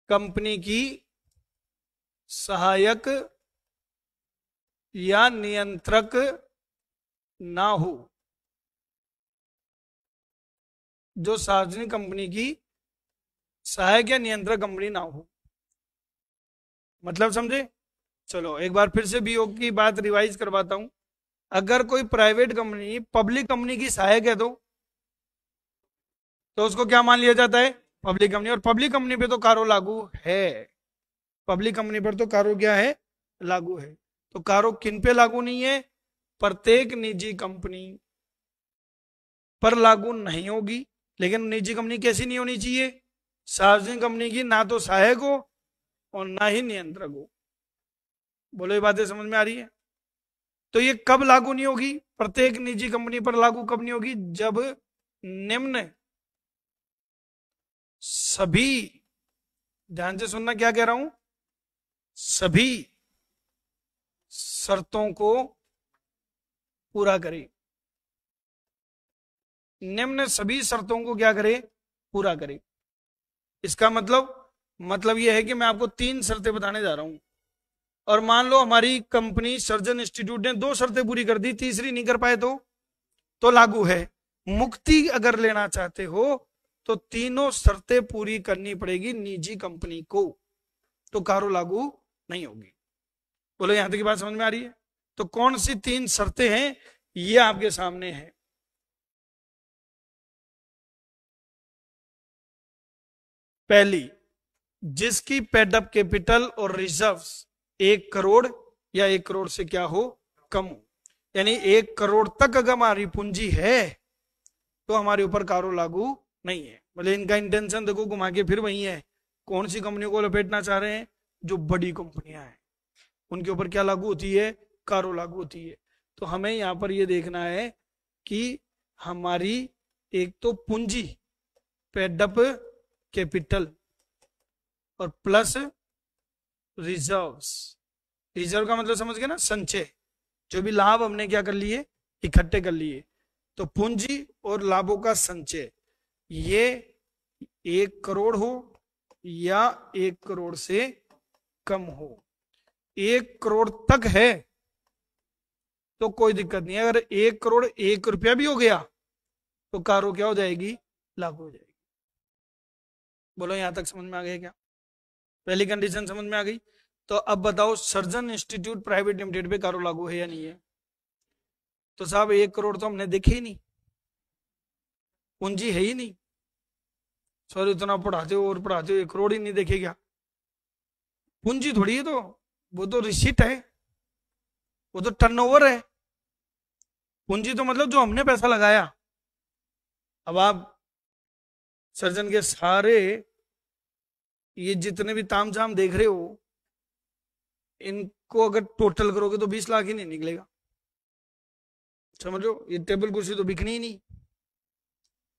कंपनी की सहायक या नियंत्रक ना हो, जो सार्वजनिक कंपनी की सहायक या नियंत्रक कंपनी ना हो। मतलब समझे? चलो एक बार फिर से BO की बात रिवाइज करवाता हूं। अगर कोई प्राइवेट कंपनी पब्लिक कंपनी की सहायक है तो उसको क्या मान लिया जाता है? Public company. और पब्लिक कंपनी पे तो कारो लागू है। पब्लिक कंपनी पर तो कारो क्या है? लागू है। तो कारो किन पे लागू नहीं है? प्रत्येक निजी कंपनी पर लागू नहीं होगी। लेकिन निजी कंपनी कैसी नहीं होनी चाहिए? सार्वजनिक कंपनी की, ना तो सहायक हो और ना ही नियंत्रक हो। बोलो ये बातें समझ में आ रही है? तो ये कब लागू नहीं होगी? प्रत्येक निजी कंपनी पर लागू कब नहीं होगी? जब निम्न सभी, ध्यान से सुनना क्या कह रहा हूं, सभी शर्तों को पूरा करे। निम्न सभी शर्तों को क्या करे? पूरा करे। इसका मतलब यह है कि मैं आपको 3 शर्तें बताने जा रहा हूं। और मान लो हमारी कंपनी सर्जन इंस्टीट्यूट ने 2 शर्तें पूरी कर दी, तीसरी नहीं कर पाए तो लागू है। मुक्ति अगर लेना चाहते हो तो तीनों शर्तें पूरी करनी पड़ेगी निजी कंपनी को, तो कारो लागू नहीं होगी। बोलो यहां तक की बात समझ में आ रही है? तो कौन सी 3 शर्तें हैं ये आपके सामने है। पहली, जिसकी पेडअप कैपिटल और रिजर्व्स 1 करोड़ या 1 करोड़ से क्या हो, कम हो। यानी 1 करोड़ तक अगर हमारी पूंजी है तो हमारे ऊपर कारो लागू नहीं है। बोले इनका इंटेंशन देखो घुमा के फिर वही है, कौन सी कंपनियों को लपेटना चाह रहे हैं? जो बड़ी कंपनियां हैं उनके ऊपर क्या लागू होती है, कारो लागू होती है। तो हमें यहां पर ये देखना है कि हमारी एक तो पूंजी पेडअप कैपिटल और प्लस रिजर्व्स। रिजर्व का मतलब समझ गए ना, संचय, जो भी लाभ हमने क्या कर लिए, इकट्ठे कर लिए। तो पूंजी और लाभों का संचय ये 1 करोड़ हो या 1 करोड़ से कम हो। 1 करोड़ तक है तो कोई दिक्कत नहीं है। अगर 1 करोड़ 1 रुपया भी हो गया तो कारो क्या हो जाएगी, लागू हो जाएगी। बोलो यहां तक समझ में आ गया क्या? पहली कंडीशन समझ में आ गई। तो अब बताओ सर्जन इंस्टीट्यूट प्राइवेट लिमिटेड पे कारो लागू है या नहीं है? तो साहब 1 करोड़ तो हमने देखे ही नहीं, पूंजी है ही नहीं। सॉरी, इतना पढ़ाते हो और पढ़ाते हो 1 करोड़ ही नहीं देखे क्या? पूंजी थोड़ी है, तो वो तो रिसीट है, वो तो टर्नओवर है। पूंजी तो मतलब जो हमने पैसा लगाया। अब आप सर्जन के सारे ये जितने भी तामझाम देख रहे हो इनको अगर टोटल करोगे तो 20 लाख ही नहीं निकलेगा। समझो, ये टेबल कुर्सी तो बिकनी ही नहीं।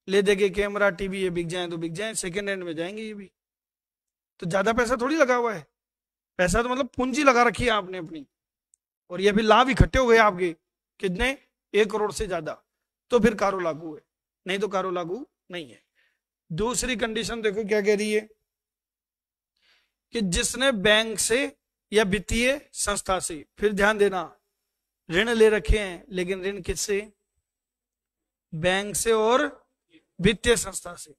ले देके कैमरा टीवी ये बिक जाए तो बिक जाए, सेकेंड हैंड में जाएंगे ये भी। तो ज्यादा पैसा थोड़ी लगा हुआ है, पैसा तो मतलब पूंजी लगा रखी है आपने अपनी, और ये भी लाभ इकट्ठे हो गए आपके कितने, 1 करोड़ से ज्यादा, तो फिर कारो लागू है, नहीं तो कारो लागू नहीं है। दूसरी कंडीशन देखो क्या कह रही है कि जिसने बैंक से या वित्तीय संस्था से, फिर ध्यान देना, ऋण ले रखे हैं, लेकिन ऋण किससे, बैंक से और वित्तीय संस्था से।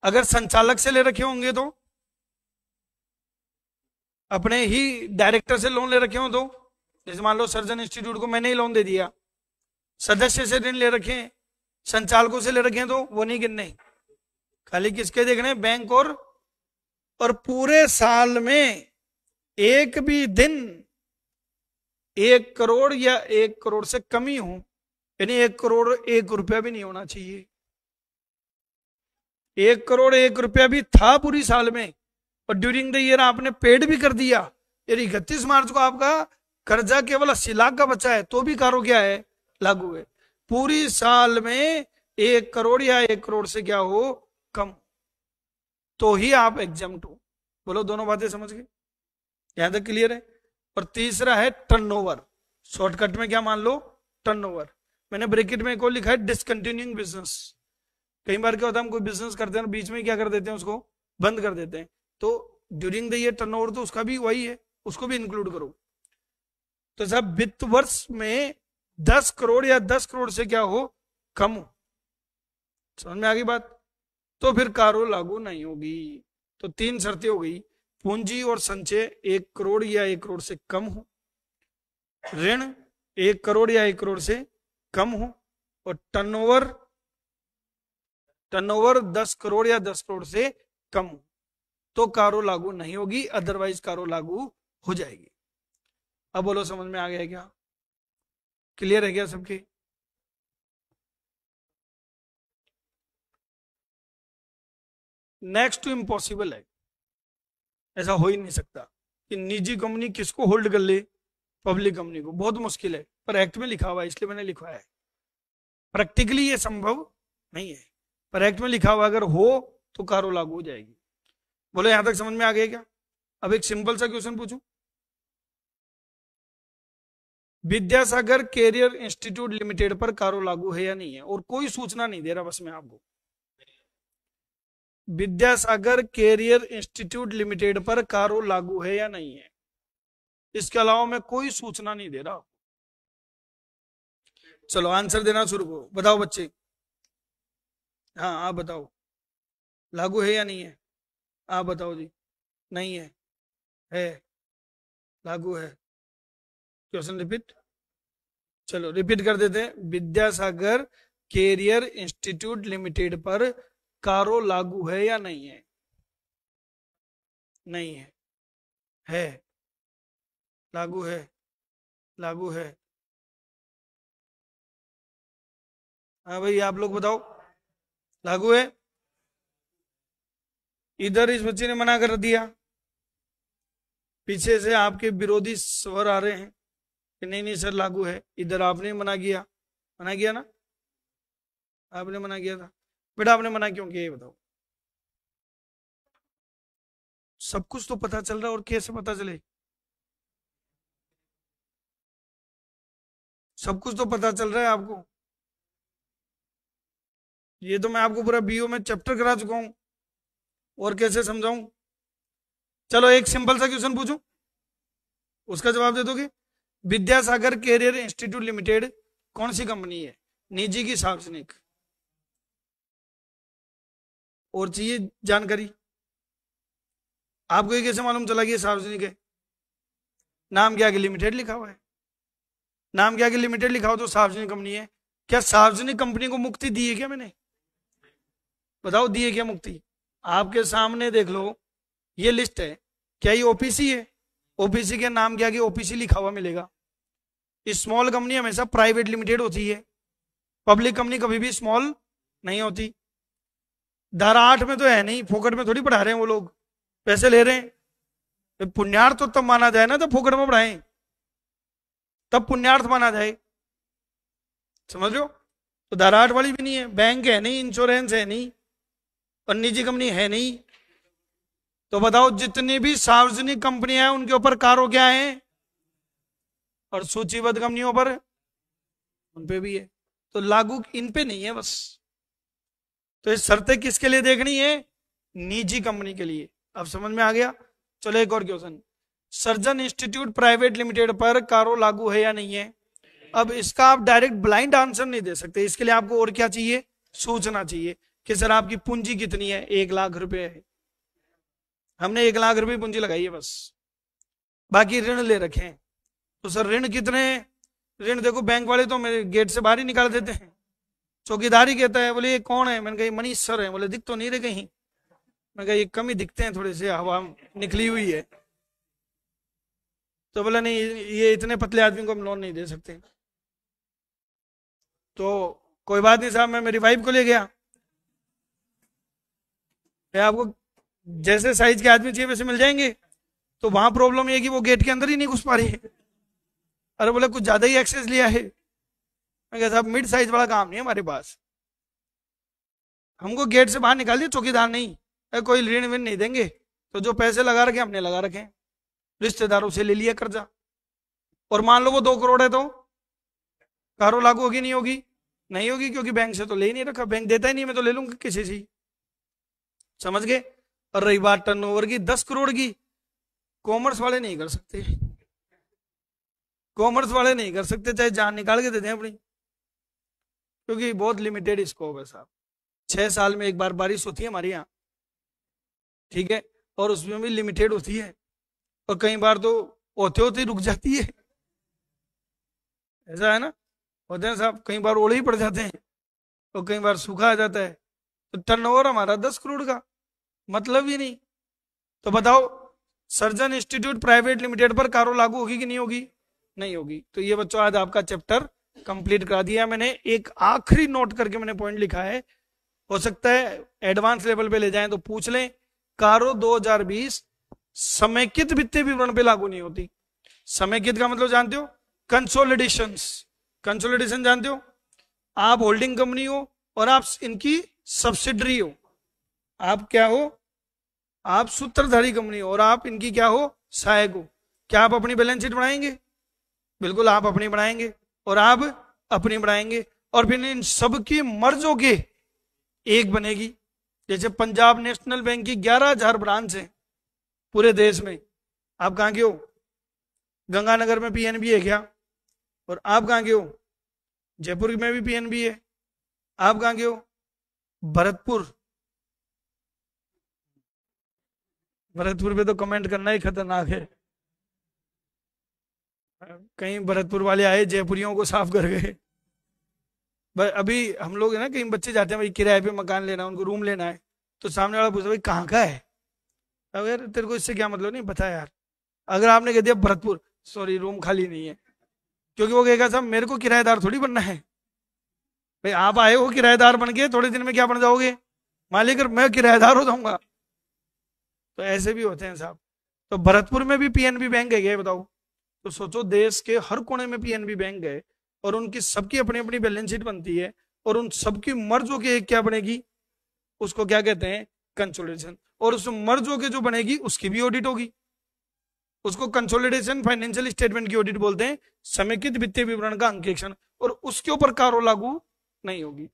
अगर संचालक से ले रखे होंगे तो, अपने ही डायरेक्टर से लोन ले रखे हो तो, जैसे मान लो सर्जन इंस्टीट्यूट को मैंने ही लोन दे दिया, सदस्य से ऋण ले रखे हैं, संचालकों से ले रखे हैं, तो वो नहीं गिनने, खाली किसके देखने, बैंक और पूरे साल में एक भी दिन 1 करोड़ या 1 करोड़ से कम ही हो, यानी 1 करोड़ 1 रुपया भी नहीं होना चाहिए। 1 करोड़ 1 रुपया भी था पूरी साल में और ड्यूरिंग द ईयर आपने पेड भी कर दिया, यानी 31 मार्च को आपका कर्जा केवल 80 लाख का बचा है, तो भी कारो क्या है, लागू है। पूरी साल में 1 करोड़ या 1 करोड़ से क्या हो, कम, तो ही आप एग्जाम्प्ट हो। बोलो दोनों बातें समझ गए, यहां तक क्लियर है? और तीसरा है टर्नओवर, शॉर्टकट में क्या मान लो, टर्नओवर। मैंने ब्रैकेट में एक और लिखा है डिसकंटिन्यूइंग बिजनेस। कई बार क्या होता है, हम कोई बिजनेस करते हैं बीच में क्या कर देते हैं, उसको बंद कर देते हैं, तो ड्यूरिंग द ईयर टर्नओवर तो उसका भी वही है, उसको भी इंक्लूड करो। तो साहब वित्त वर्ष में 10 करोड़ या 10 करोड़ से क्या हो, कम हो। समझ में आ गई बात? तो फिर कारो लागू नहीं होगी। तो 3 शर्तें हो गई, पूंजी और संचय 1 करोड़ या 1 करोड़ से कम हो, ऋण 1 करोड़ या 1 करोड़ से कम हो, और टर्नओवर 10 करोड़ या 10 करोड़ से कम हो, तो कारो लागू नहीं होगी, अदरवाइज कारो लागू हो जाएगी। अब बोलो समझ में आ गया क्या, क्लियर है क्या सबके? नेक्स्ट टू इम्पॉसिबल है, ऐसा हो ही नहीं सकता कि निजी कंपनी किसको होल्ड कर ले, पब्लिक कंपनी को, बहुत मुश्किल है, पर एक्ट में लिखा हुआ है इसलिए मैंने लिखा है। प्रैक्टिकली ये संभव नहीं है, पर एक्ट में लिखा हुआ अगर हो तो कारो लागू हो जाएगी। बोलो यहां तक समझ में आ गया क्या? अब एक सिंपल सा क्वेश्चन पूछूं, विद्यासागर कैरियर इंस्टीट्यूट लिमिटेड पर कारो लागू है या नहीं है? और कोई सूचना नहीं दे रहा, बस मैं आपको, विद्यासागर कैरियर इंस्टीट्यूट लिमिटेड पर कारो लागू है या नहीं है, इसके अलावा मैं कोई सूचना नहीं दे रहा। चलो आंसर देना शुरू करो, बताओ बच्चे। हाँ आप बताओ, लागू है या नहीं है? आप बताओ जी। नहीं है, है, लागू है। क्वेश्चन रिपीट, चलो रिपीट कर देते हैं। विद्यासागर कैरियर इंस्टीट्यूट लिमिटेड पर कारो लागू है या नहीं है? नहीं है, लागू है, लागू है। हाँ भाई आप लोग बताओ, लागू है? इधर इस बच्चे ने मना कर दिया, पीछे से आपके विरोधी स्वर आ रहे हैं कि नहीं नहीं सर लागू है। इधर आपने मना किया, मना किया ना, आपने मना किया था। बेटा आपने मना क्यों किया ये बताओ। सब कुछ तो पता चल रहा है, और कैसे पता चले? सब कुछ तो पता चल रहा है आपको। ये तो मैं आपको पूरा बीओ में चैप्टर करा चुका हूं, और कैसे समझाऊं? चलो एक सिंपल सा क्वेश्चन पूछूं, उसका जवाब दे दोगे? विद्यासागर कैरियर इंस्टीट्यूट लिमिटेड कौन सी कंपनी है, निजी की सार्वजनिक? और चाहिए जानकारी? आपको ये कैसे मालूम चला कि ये सार्वजनिक है? नाम क्या आगे लिमिटेड लिखा हुआ है, नाम क्या आगे लिमिटेड लिखा हो तो सार्वजनिक कंपनी है। क्या सार्वजनिक कंपनी को मुक्ति दी है क्या मैंने? बताओ दी है क्या मुक्ति? आपके सामने देख लो, ये लिस्ट है। क्या ये ओपीसी है? ओपीसी के नाम क्या आगे ओपीसी लिखा हुआ मिलेगा। स्मॉल कंपनी हमेशा प्राइवेट लिमिटेड होती है, पब्लिक कंपनी कभी भी स्मॉल नहीं होती। धारा 8 में तो है नहीं, फोकट में थोड़ी पढ़ा रहे हैं वो लोग, पैसे ले रहे हैं। पुण्यार्थ तो तब माना जाए ना, तब फोकट में पढ़ाएं, तब पुण्यार्थ माना जाए, समझ लो। तो धारा 8 वाली भी नहीं है, बैंक है नहीं, इंश्योरेंस है नहीं, और निजी कंपनी है नहीं। तो बताओ जितनी भी सार्वजनिक कंपनियां हैं उनके ऊपर कारो क्या है, और सूचीबद्ध कंपनियों पर उन पे भी है। तो लागू इन पे नहीं है बस। तो ये शर्तें किसके लिए देखनी है? निजी कंपनी के लिए। अब समझ में आ गया? चलो एक और question, surgeon institute private limited पर कारो लागू है या नहीं है? अब इसका आप डायरेक्ट ब्लाइंड आंसर नहीं दे सकते, इसके लिए आपको और क्या चाहिए? सूचना चाहिए कि सर आपकी पूंजी कितनी है। 1 लाख रुपए है, हमने 1 लाख रुपए पूंजी लगाई है बस, बाकी ऋण ले रखे हैं। तो सर ऋण कितने? ऋण देखो बैंक वाले तो मेरे गेट से बाहर ही निकाल देते हैं। चौकीदारी कहता है, बोले ये कौन है? मैंने कहा मनीष सर है। बोले दिख तो नहीं रहे कहीं। मैं कहा ये कम ही दिखते हैं, थोड़े से हवा निकली हुई है। तो बोला नहीं ये इतने पतले आदमी को हम लोन नहीं दे सकते। तो कोई बात नहीं साहब, मैं मेरी वाइफ को ले गया। आपको जैसे साइज के आदमी चाहिए वैसे मिल जाएंगे। तो वहां प्रॉब्लम ये कि वो गेट के अंदर ही नहीं घुस पा रही है। अरे बोले कुछ ज्यादा ही एक्सेस लिया है। मैं कहा साहब मिड साइज वाला काम नहीं है हमारे पास, हमको गेट से बाहर निकाल दिया, चौकीदार नहीं। कोई ऋण विण नहीं देंगे, तो जो पैसे लगा रखे हमने लगा रखे, रिश्तेदारों से ले लिया कर्जा। और मान लो वो 2 करोड़ है, तो कारो लागू होगी नहीं होगी? नहीं होगी, क्योंकि बैंक से तो ले ही नहीं रखा, बैंक देता ही नहीं, मैं तो ले लूंगा किसी से। समझ गए? और रही बात टर्नओवर की 10 करोड़ की, कॉमर्स वाले नहीं कर सकते, कॉमर्स वाले नहीं कर सकते, चाहे जान निकाल के दे दें अपनी, क्योंकि बहुत लिमिटेड स्कोप है साहब। 6 साल में एक बार बारिश होती है हमारे यहाँ, ठीक है, और उसमें भी लिमिटेड होती है, और कई बार तो होते होते रुक जाती है। ऐसा है ना, होते हैं साहब, कई बार ओले ही पड़ जाते हैं, और कई बार सूखा आ जाता है। तो टर्नओवर हमारा 10 करोड़ का, मतलब ही नहीं। तो बताओ सर्जन इंस्टीट्यूट प्राइवेट लिमिटेड पर कारो लागू होगी कि नहीं होगी? नहीं होगी। तो ये बच्चों आज आपका चैप्टर कंप्लीट करा दिया मैंने। एक आखिरी नोट करके मैंने पॉइंट लिखा है, हो सकता है एडवांस लेवल पे ले जाएं तो पूछ लें। कारो 2020 समेकित वित्तीय विवरण पे लागू नहीं होती। समेकित का मतलब जानते हो? कंसोलिडेशंस। कंसोलिडेशन जानते हो? आप होल्डिंग कंपनी हो और आप इनकी सब्सिडरी हो। आप क्या हो? आप सूत्रधारी कंपनी हो और आप इनकी क्या हो? सहायक हो। क्या आप अपनी बैलेंस शीट बनाएंगे? बिल्कुल आप अपनी बनाएंगे, और आप अपनी बनाएंगे, और फिर इन सबकी मर्ज होके एक बनेगी। जैसे पंजाब नेशनल बैंक की 11,000 ब्रांच है पूरे देश में, आप कहां के हो? गंगानगर में पीएनबी है क्या? और आप कहाँ के हो? जयपुर में भी पीएनबी है। आप कहाँ के हो? भरतपुर। भरतपुर पे तो कमेंट करना ही खतरनाक है। कहीं भरतपुर वाले आए जयपुरियों को साफ कर गए। अभी हम लोग है ना, कहीं बच्चे जाते हैं भाई किराए पे मकान लेना है, उनको रूम लेना है, तो सामने वाला पूछता भाई कहाँ का है? अगर तेरे को इससे क्या मतलब, नहीं बता यार। अगर आपने कह दिया भरतपुर, सॉरी रूम खाली नहीं है, क्योंकि वो कहेगा साहब मेरे को किराएदार थोड़ी बनना है भाई। आप आए हो किराएदार बन के, थोड़े दिन में क्या बन जाओगे? मालिक। मैं किराएदार हो जाऊंगा। तो ऐसे भी होते हैं साहब। तो भरतपुर में भी पीएनबी बैंक है क्या, बताओ? तो सोचो देश के हर कोने में पीएनबी बैंक है, और उनकी सबकी अपनी अपनी बैलेंस शीट बनती है, और उन सबकी मर्ज होके एक क्या बनेगी, उसको क्या कहते हैं? कंसोलिडेशन। और उस मर्ज होके जो बनेगी उसकी भी ऑडिट होगी। उसको कंसोलिडेशन फाइनेंशियल स्टेटमेंट की ऑडिट बोलते हैं, समेकित वित्तीय विवरण का अंकेक्षण। और उसके ऊपर कारो लागू नहीं होगी।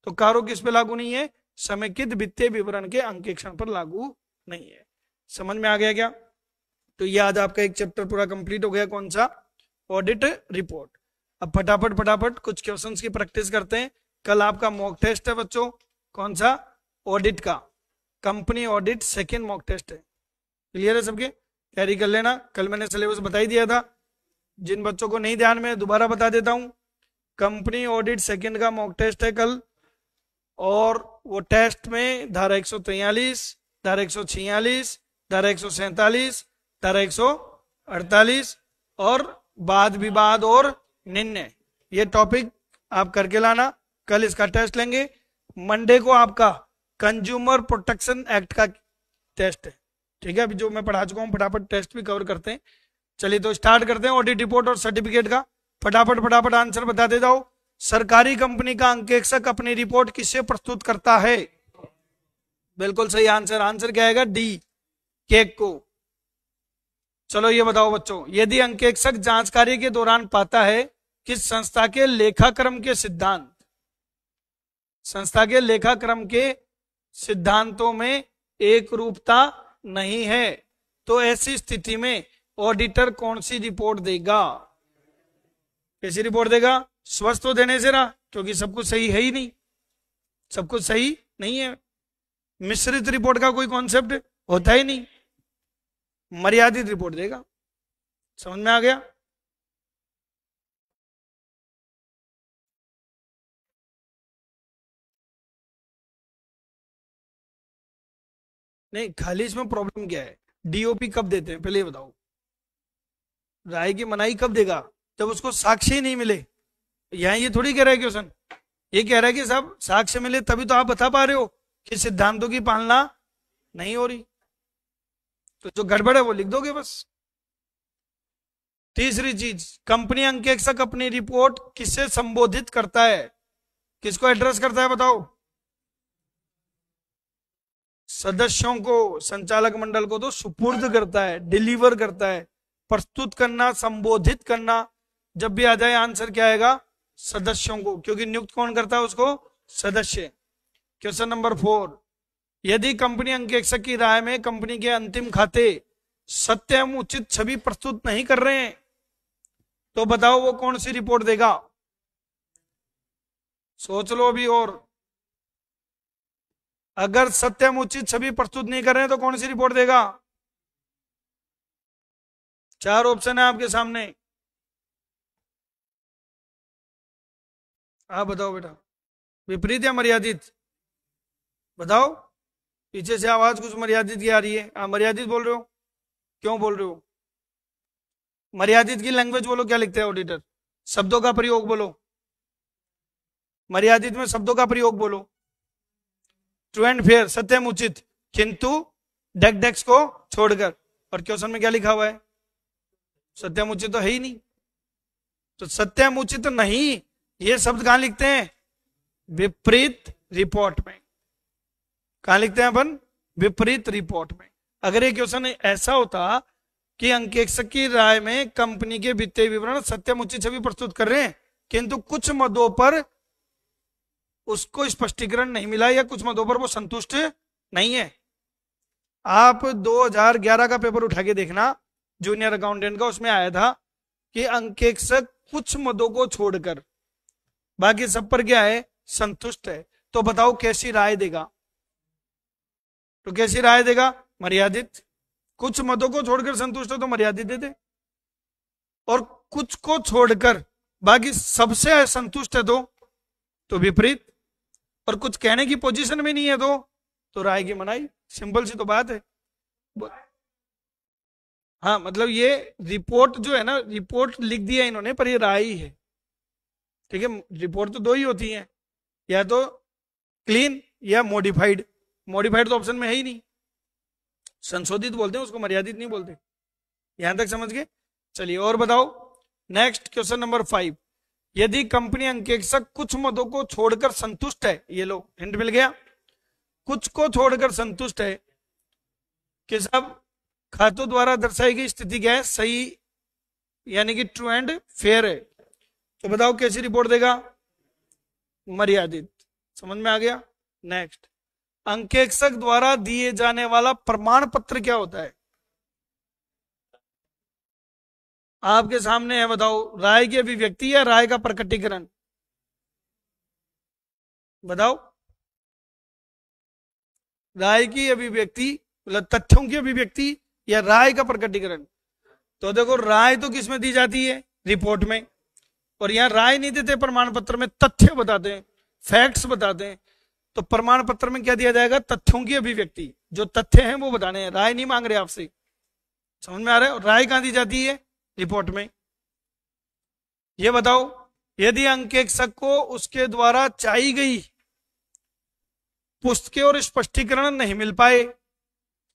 तो कारो किस पे लागू नहीं है? समेकित वित्तीय विवरण के अंकेक्षण पर लागू नहीं है। समझ में आ गया क्या? तो ये आज आपका एक चैप्टर पूरा कंप्लीट हो गया। कौन सा? Audit report. अब फटाफट फटाफट कुछ क्वेश्चंस की प्रैक्टिस करते हैं। कल आपका मॉक टेस्ट है बच्चों। कौन सा? ऑडिट का, company audit second mock test है। क्लियर है सबके? तैयारी कर लेना। कल मैंने सिलेबस बता ही दिया था, जिन बच्चों को नहीं ध्यान में दोबारा बता देता हूं। कंपनी ऑडिट सेकंड का मॉक टेस्ट है कल, और वो टेस्ट में धारा 143, धारा 146, धारा 147, धारा 148 और वाद विवाद और निर्णय, ये टॉपिक आप करके लाना। कल इसका टेस्ट लेंगे। मंडे को आपका कंज्यूमर प्रोटेक्शन एक्ट का टेस्ट है। ठीक है, अभी जो मैं पढ़ा चुका हूं फटाफट टेस्ट भी कवर करते हैं। चलिए तो स्टार्ट करते हैं ऑडिट रिपोर्ट और सर्टिफिकेट का। फटाफट फटाफट आंसर बताते जाओ। सरकारी कंपनी का अंकेक्षक अपनी रिपोर्ट किससे प्रस्तुत करता है? बिल्कुल सही आंसर। आंसर क्या आएगा? डी, केक को। चलो ये बताओ बच्चों, यदि अंकेक्षक जांच कार्य के दौरान पाता है कि संस्था के लेखाक्रम के सिद्धांत, संस्था के लेखाक्रम के सिद्धांतों में एक रूपता नहीं है, तो ऐसी स्थिति में ऑडिटर कौन सी रिपोर्ट देगा? कैसी रिपोर्ट देगा? स्वस्थ तो देने से ना, क्योंकि सब कुछ सही है ही नहीं, सब कुछ सही नहीं है। मिश्रित रिपोर्ट का कोई कॉन्सेप्ट होता ही नहीं, मर्यादित रिपोर्ट देगा। समझ में आ गया? नहीं, खाली इसमें प्रॉब्लम क्या है? डीओपी कब देते हैं पहले ये बताओ? राय की मनाही कब देगा? जब उसको साक्ष्य ही नहीं मिले। यहां ये थोड़ी कह रहा है क्वेश्चन, ये कह रहा है कि साहब साक्ष्य मिले तभी तो आप बता पा रहे हो कि सिद्धांतों की पालना नहीं हो रही। तो जो गड़बड़ है वो लिख दोगे बस। तीसरी चीज, कंपनी अंकेक्षक अपनी रिपोर्ट किससे संबोधित करता है? किसको एड्रेस करता है बताओ? सदस्यों को, संचालक मंडल को तो सुपुर्द करता है, डिलीवर करता है। प्रस्तुत करना, संबोधित करना, जब भी आ जाए आंसर क्या आएगा? सदस्यों को, क्योंकि नियुक्त कौन करता है उसको? सदस्य। क्वेश्चन नंबर 4, यदि कंपनी अंकेक्षक की राय में कंपनी के अंतिम खाते सत्य एवं उचित छवि प्रस्तुत नहीं कर रहे हैं, तो बताओ वो कौन सी रिपोर्ट देगा? सोच लो अभी। और अगर सत्य एवं उचित छवि प्रस्तुत नहीं कर रहे हैं तो कौन सी रिपोर्ट देगा? 4 ऑप्शन है आपके सामने, आप बताओ बेटा। विपरीत या मर्यादित? बताओ। पीछे से आवाज कुछ मर्यादित की आ रही है। आप मर्यादित बोल रहे हो, क्यों बोल रहे हो? मर्यादित की लैंग्वेज बोलो, क्या लिखते हैं ऑडिटर? शब्दों का प्रयोग बोलो। मर्यादित में शब्दों का प्रयोग बोलो। ट्रू एंड फेयर, सत्यम उचित, किंतु डेक डेक्स को छोड़कर। और क्वेश्चन में क्या लिखा हुआ है? सत्यम उचित तो है ही नहीं। तो सत्यम उचित नहीं, ये शब्द कहां लिखते हैं? विपरीत रिपोर्ट में। कहां लिखते हैं अपन? विपरीत रिपोर्ट में। अगर ये क्वेश्चन ऐसा होता कि अंकेक्षक की राय में कंपनी के वित्तीय विवरण सत्यम उचित छवि प्रस्तुत कर रहे हैं, किंतु कुछ मदों पर उसको स्पष्टीकरण नहीं मिला या कुछ मदों पर वो संतुष्ट नहीं है। आप 2011 का पेपर उठा के देखना, जूनियर अकाउंटेंट का, उसमें आया था कि अंकेक्षक कुछ मदों को छोड़कर बाकी सब पर क्या है, संतुष्ट है। तो बताओ कैसी राय देगा? तो कैसी राय देगा? मर्यादित। कुछ मदों को छोड़कर संतुष्ट है तो मर्यादित दे दे, और कुछ को छोड़कर बाकी सबसे असंतुष्ट है तो विपरीत, और कुछ कहने की पोजीशन में नहीं है तो राय की मनाई। सिंपल सी तो बात है। हाँ मतलब ये रिपोर्ट जो है ना, रिपोर्ट लिख दिया इन्होंने पर ये राय ही है, ठीक है। रिपोर्ट तो दो ही होती है, या तो क्लीन या मॉडिफाइड। मॉडिफाइड तो ऑप्शन में है ही नहीं, संशोधित बोलते हैं उसको, मर्यादित नहीं बोलते। यहां तक समझ गए? चलिए और बताओ। नेक्स्ट क्वेश्चन नंबर 5, यदि कंपनी अंकेक्षक कुछ मदों को छोड़कर संतुष्ट है, ये लो हिंट मिल गया, कुछ को छोड़कर संतुष्ट है कि सब खातों द्वारा दर्शाई गई स्थिति क्या है, सही यानी कि ट्रू एंड फेयर है, तो बताओ कैसी रिपोर्ट देगा? मर्यादित। समझ में आ गया? नेक्स्ट, अंकेक्षक द्वारा दिए जाने वाला प्रमाण पत्र क्या होता है? आपके सामने है, बताओ। राय की अभिव्यक्ति या राय का प्रकटीकरण? बताओ। राय की अभिव्यक्ति मतलब तथ्यों की अभिव्यक्ति या राय का प्रकटीकरण? तो देखो राय तो किसमें दी जाती है? रिपोर्ट में। और यहां राय नहीं देते, प्रमाण पत्र में तथ्य बताते हैं, फैक्ट्स बताते हैं। तो प्रमाण पत्र में क्या दिया जाएगा? तथ्यों की अभिव्यक्ति, जो तथ्य हैं वो बताने हैं, राय नहीं मांग रहे आपसे। समझ में आ रहा है? राय कहां दी जाती है? रिपोर्ट में। ये बताओ, यदि अंकेक्षक को उसके द्वारा चाही गई पुस्तकें और स्पष्टीकरण नहीं मिल पाए,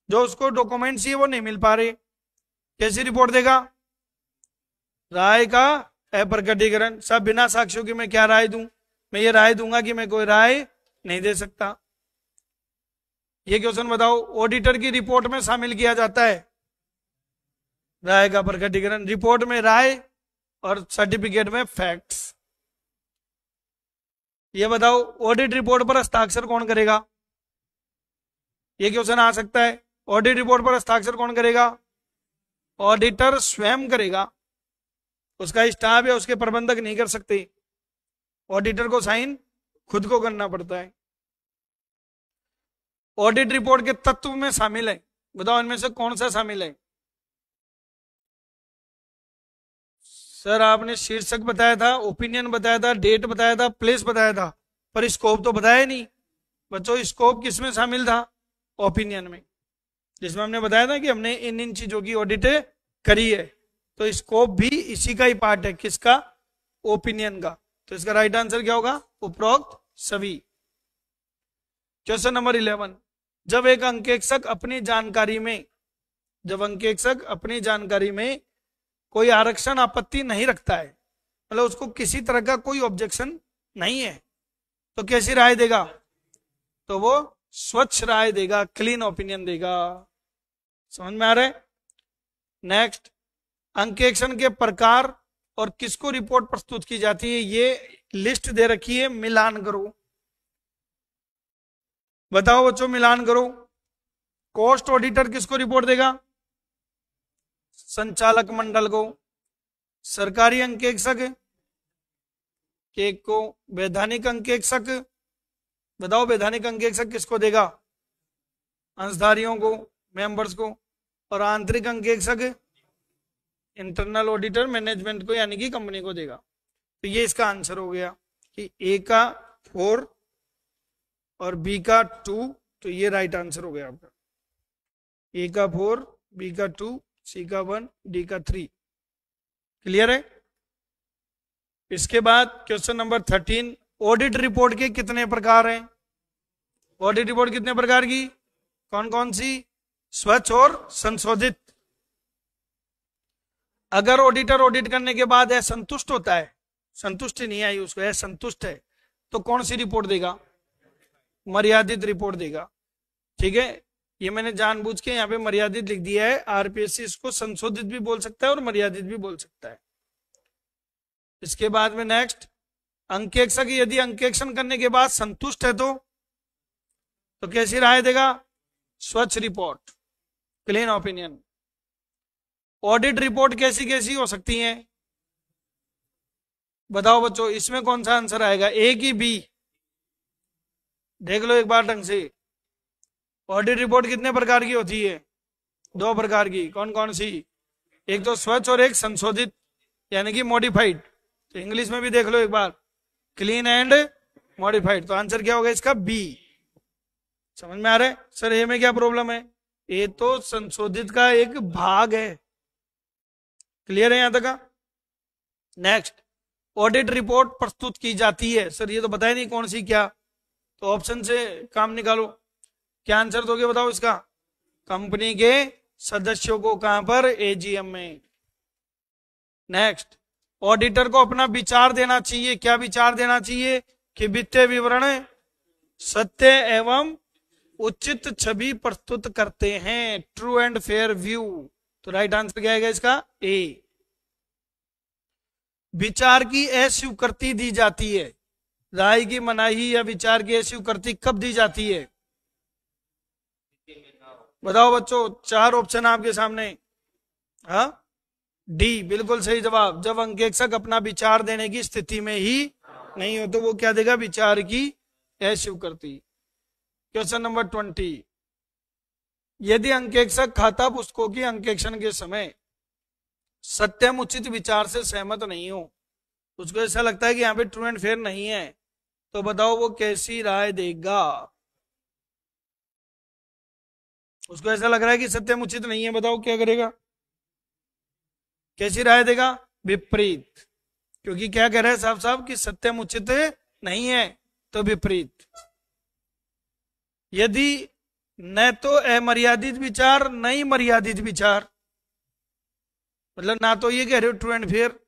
जो उसको डॉक्यूमेंट्स चाहिए वो नहीं मिल पा रहे, कैसी रिपोर्ट देगा? राय का अप्रकटीकरण। सब बिना साक्ष्यों की मैं क्या राय दूं? मैं ये राय दूंगा कि मैं कोई राय नहीं दे सकता। ये क्वेश्चन बताओ, ऑडिटर की रिपोर्ट में शामिल किया जाता है राय का प्रकटीकरण। रिपोर्ट में राय और सर्टिफिकेट में फैक्ट्स। ये बताओ, ऑडिट रिपोर्ट पर हस्ताक्षर कौन करेगा? ये क्वेश्चन आ सकता है। ऑडिट रिपोर्ट पर हस्ताक्षर कौन करेगा? ऑडिटर स्वयं करेगा, उसका स्टाफ या उसके प्रबंधक नहीं कर सकते। ऑडिटर को साइन खुद को करना पड़ता है। ऑडिट रिपोर्ट के तत्व में शामिल है, बताओ इनमें से कौन सा शामिल है? सर आपने शीर्षक बताया था, ओपिनियन बताया था, डेट बताया था, प्लेस बताया था, पर स्कोप तो बताया नहीं। बच्चों स्कोप किसमें शामिल था? ओपिनियन में, जिसमें हमने बताया था कि हमने इन इन चीजों की ऑडिट करी है। तो स्कोप भी इसी का ही पार्ट है। किसका? ओपिनियन का। तो इसका राइट आंसर क्या होगा? उपरोक्त सभी। क्वेश्चन नंबर 11, जब एक अंकेक्षक अपनी जानकारी में कोई आरक्षण आपत्ति नहीं रखता है, मतलब उसको किसी तरह का कोई ऑब्जेक्शन नहीं है, तो कैसी राय देगा? तो वो स्वच्छ राय देगा, क्लीन ओपिनियन देगा। समझ में आ रहा है? नेक्स्ट, अंकेक्षण के प्रकार और किसको रिपोर्ट प्रस्तुत की जाती है, ये लिस्ट दे रखी है, मिलान करो। बताओ बच्चों, मिलान करो। कॉस्ट ऑडिटर किसको रिपोर्ट देगा? संचालक मंडल को। सरकारी अंकेक्षक को। वैधानिक अंकेक्षक, बताओ वैधानिक अंकेक्षक किसको देगा? अंशधारियों को, मेंबर्स को। और आंतरिक अंकेक्षक इंटरनल ऑडिटर मैनेजमेंट को, यानी कि कंपनी को देगा। तो ये इसका आंसर हो गया कि ए का 4 और बी का 2, तो ये राइट आंसर हो गया आपका। ए का 4, बी का 2, सी का 1, डी का 3। क्लियर है? इसके बाद क्वेश्चन नंबर 13, ऑडिट रिपोर्ट के कितने प्रकार हैं? ऑडिट रिपोर्ट कितने प्रकार की? कौन कौन सी? स्वच्छ और संशोधित। अगर ऑडिटर ऑडिट करने के बाद असंतुष्ट होता है, संतुष्टि नहीं आई उसको, असंतुष्ट है, तो कौन सी रिपोर्ट देगा? मर्यादित रिपोर्ट देगा। ठीक है, ये मैंने जानबूझ के यहाँ पे मर्यादित लिख दिया है। आरपीएससी इसको संशोधित भी बोल सकता है और मर्यादित भी बोल सकता है। इसके बाद में नेक्स्ट, अंकेक्षक यदि अंकेक्षण करने के बाद संतुष्ट है तो कैसी राय देगा? स्वच्छ report, clean opinion. Audit report कैसी कैसी हो सकती हैं? बताओ बच्चों, इसमें कौन सा आंसर आएगा, ए की बी? देख लो एक बार ढंग से। ऑडिट रिपोर्ट कितने प्रकार की होती है? 2 प्रकार की। कौन कौन सी? एक तो स्वच्छ और एक संशोधित, यानी कि मॉडिफाइड। तो इंग्लिश में भी देख लो एक बार, क्लीन एंड मॉडिफाइड। तो आंसर क्या होगा इसका? बी। समझ में आ रहा है? सर ए में क्या प्रॉब्लम है? ये तो संशोधित का एक भाग है। क्लियर है यहां तक का? नेक्स्ट, ऑडिट रिपोर्ट प्रस्तुत की जाती है। सर ये तो बताया नहीं कौन सी क्या, तो ऑप्शन से काम निकालो। क्या आंसर दोगे बताओ इसका? कंपनी के सदस्यों को। कहां पर? एजीएम में। नेक्स्ट, ऑडिटर को अपना विचार देना चाहिए। क्या विचार देना चाहिए? कि वित्तीय विवरण सत्य एवं उचित छवि प्रस्तुत करते हैं, ट्रू एंड फेयर व्यू। तो राइट आंसर क्या आएगा इसका? ए। विचार की अस्वीकृति दी जाती है। राय की मनाही या विचार की अस्वीकृति कब दी जाती है? बताओ बच्चों, 4 ऑप्शन आपके सामने। हाँ, डी बिल्कुल सही जवाब। जब अंकेक्षक अपना विचार देने की स्थिति में ही नहीं हो तो वो क्या देगा? विचार की अस्वीकृति। क्वेश्चन नंबर 20, यदि अंकेक्षक खाता पुस्तकों की अंकेक्षण के समय सत्यम उचित विचार से सहमत नहीं हो, उसको ऐसा लगता है कि यहाँ पे ट्रू एंड फेयर नहीं है, तो बताओ वो कैसी राय देगा? उसको ऐसा लग रहा है कि सत्यम उचित नहीं है, बताओ क्या करेगा? कैसी राय देगा? विपरीत। क्योंकि क्या कह रहा है साहब साहब कि सत्यम उचित नहीं है, तो विपरीत। यदि न तो अमर्यादित विचार न ही मर्यादित विचार, मतलब ना तो ये कह रहे हो ट्रू एंड फेयर,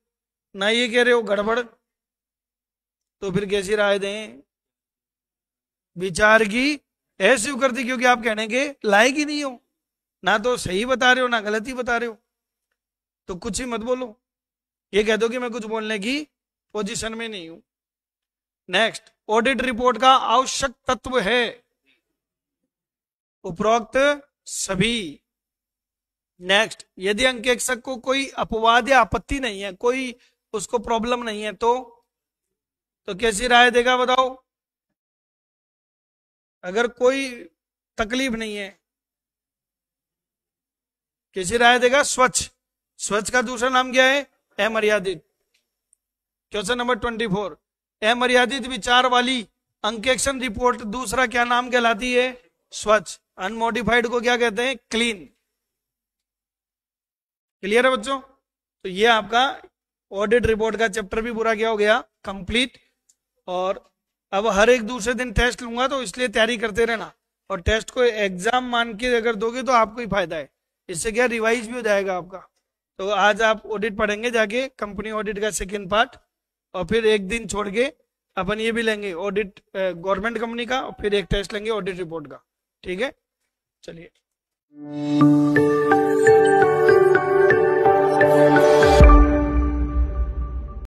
ना ये कह रहे हो गड़बड़, तो फिर कैसी राय दें? विचार की अस्वीकृति। क्योंकि आप कहने के लायक ही नहीं हो, ना तो सही बता रहे हो ना गलती बता रहे हो, तो कुछ ही मत बोलो। ये कह दो कि मैं कुछ बोलने की पोजीशन में नहीं हूं। नेक्स्ट, ऑडिट रिपोर्ट का आवश्यक तत्व है उपरोक्त सभी। नेक्स्ट, यदि अंकेक्षक को कोई अपवाद या आपत्ति नहीं है, कोई उसको प्रॉब्लम नहीं है, तो कैसी राय देगा बताओ? अगर कोई तकलीफ नहीं है, कैसी राय देगा? स्वच्छ। स्वच्छ का दूसरा नाम क्या है? अमर्यादित। क्वेश्चन नंबर 24, अमर्यादित विचार वाली अंकेक्षण रिपोर्ट दूसरा क्या नाम कहलाती है? स्वच्छ। अनमॉडिफाइड को क्या कहते हैं? क्लीन। क्लियर है बच्चों? तो ये आपका ऑडिट रिपोर्ट का चैप्टर भी पूरा क्या हो गया? कंप्लीट। और अब हर एक दूसरे दिन टेस्ट लूंगा, तो इसलिए तैयारी करते रहना, और टेस्ट को एग्जाम मान के अगर दोगे तो आपको ही फायदा है। इससे क्या रिवाइज भी हो जाएगा आपका। तो आज आप ऑडिट पढ़ेंगे जाके, कंपनी ऑडिट का सेकेंड पार्ट, और फिर एक दिन छोड़ के अपन ये भी लेंगे ऑडिट गवर्नमेंट कंपनी का, और फिर एक टेस्ट लेंगे ऑडिट रिपोर्ट का। ठीक है, चलिए।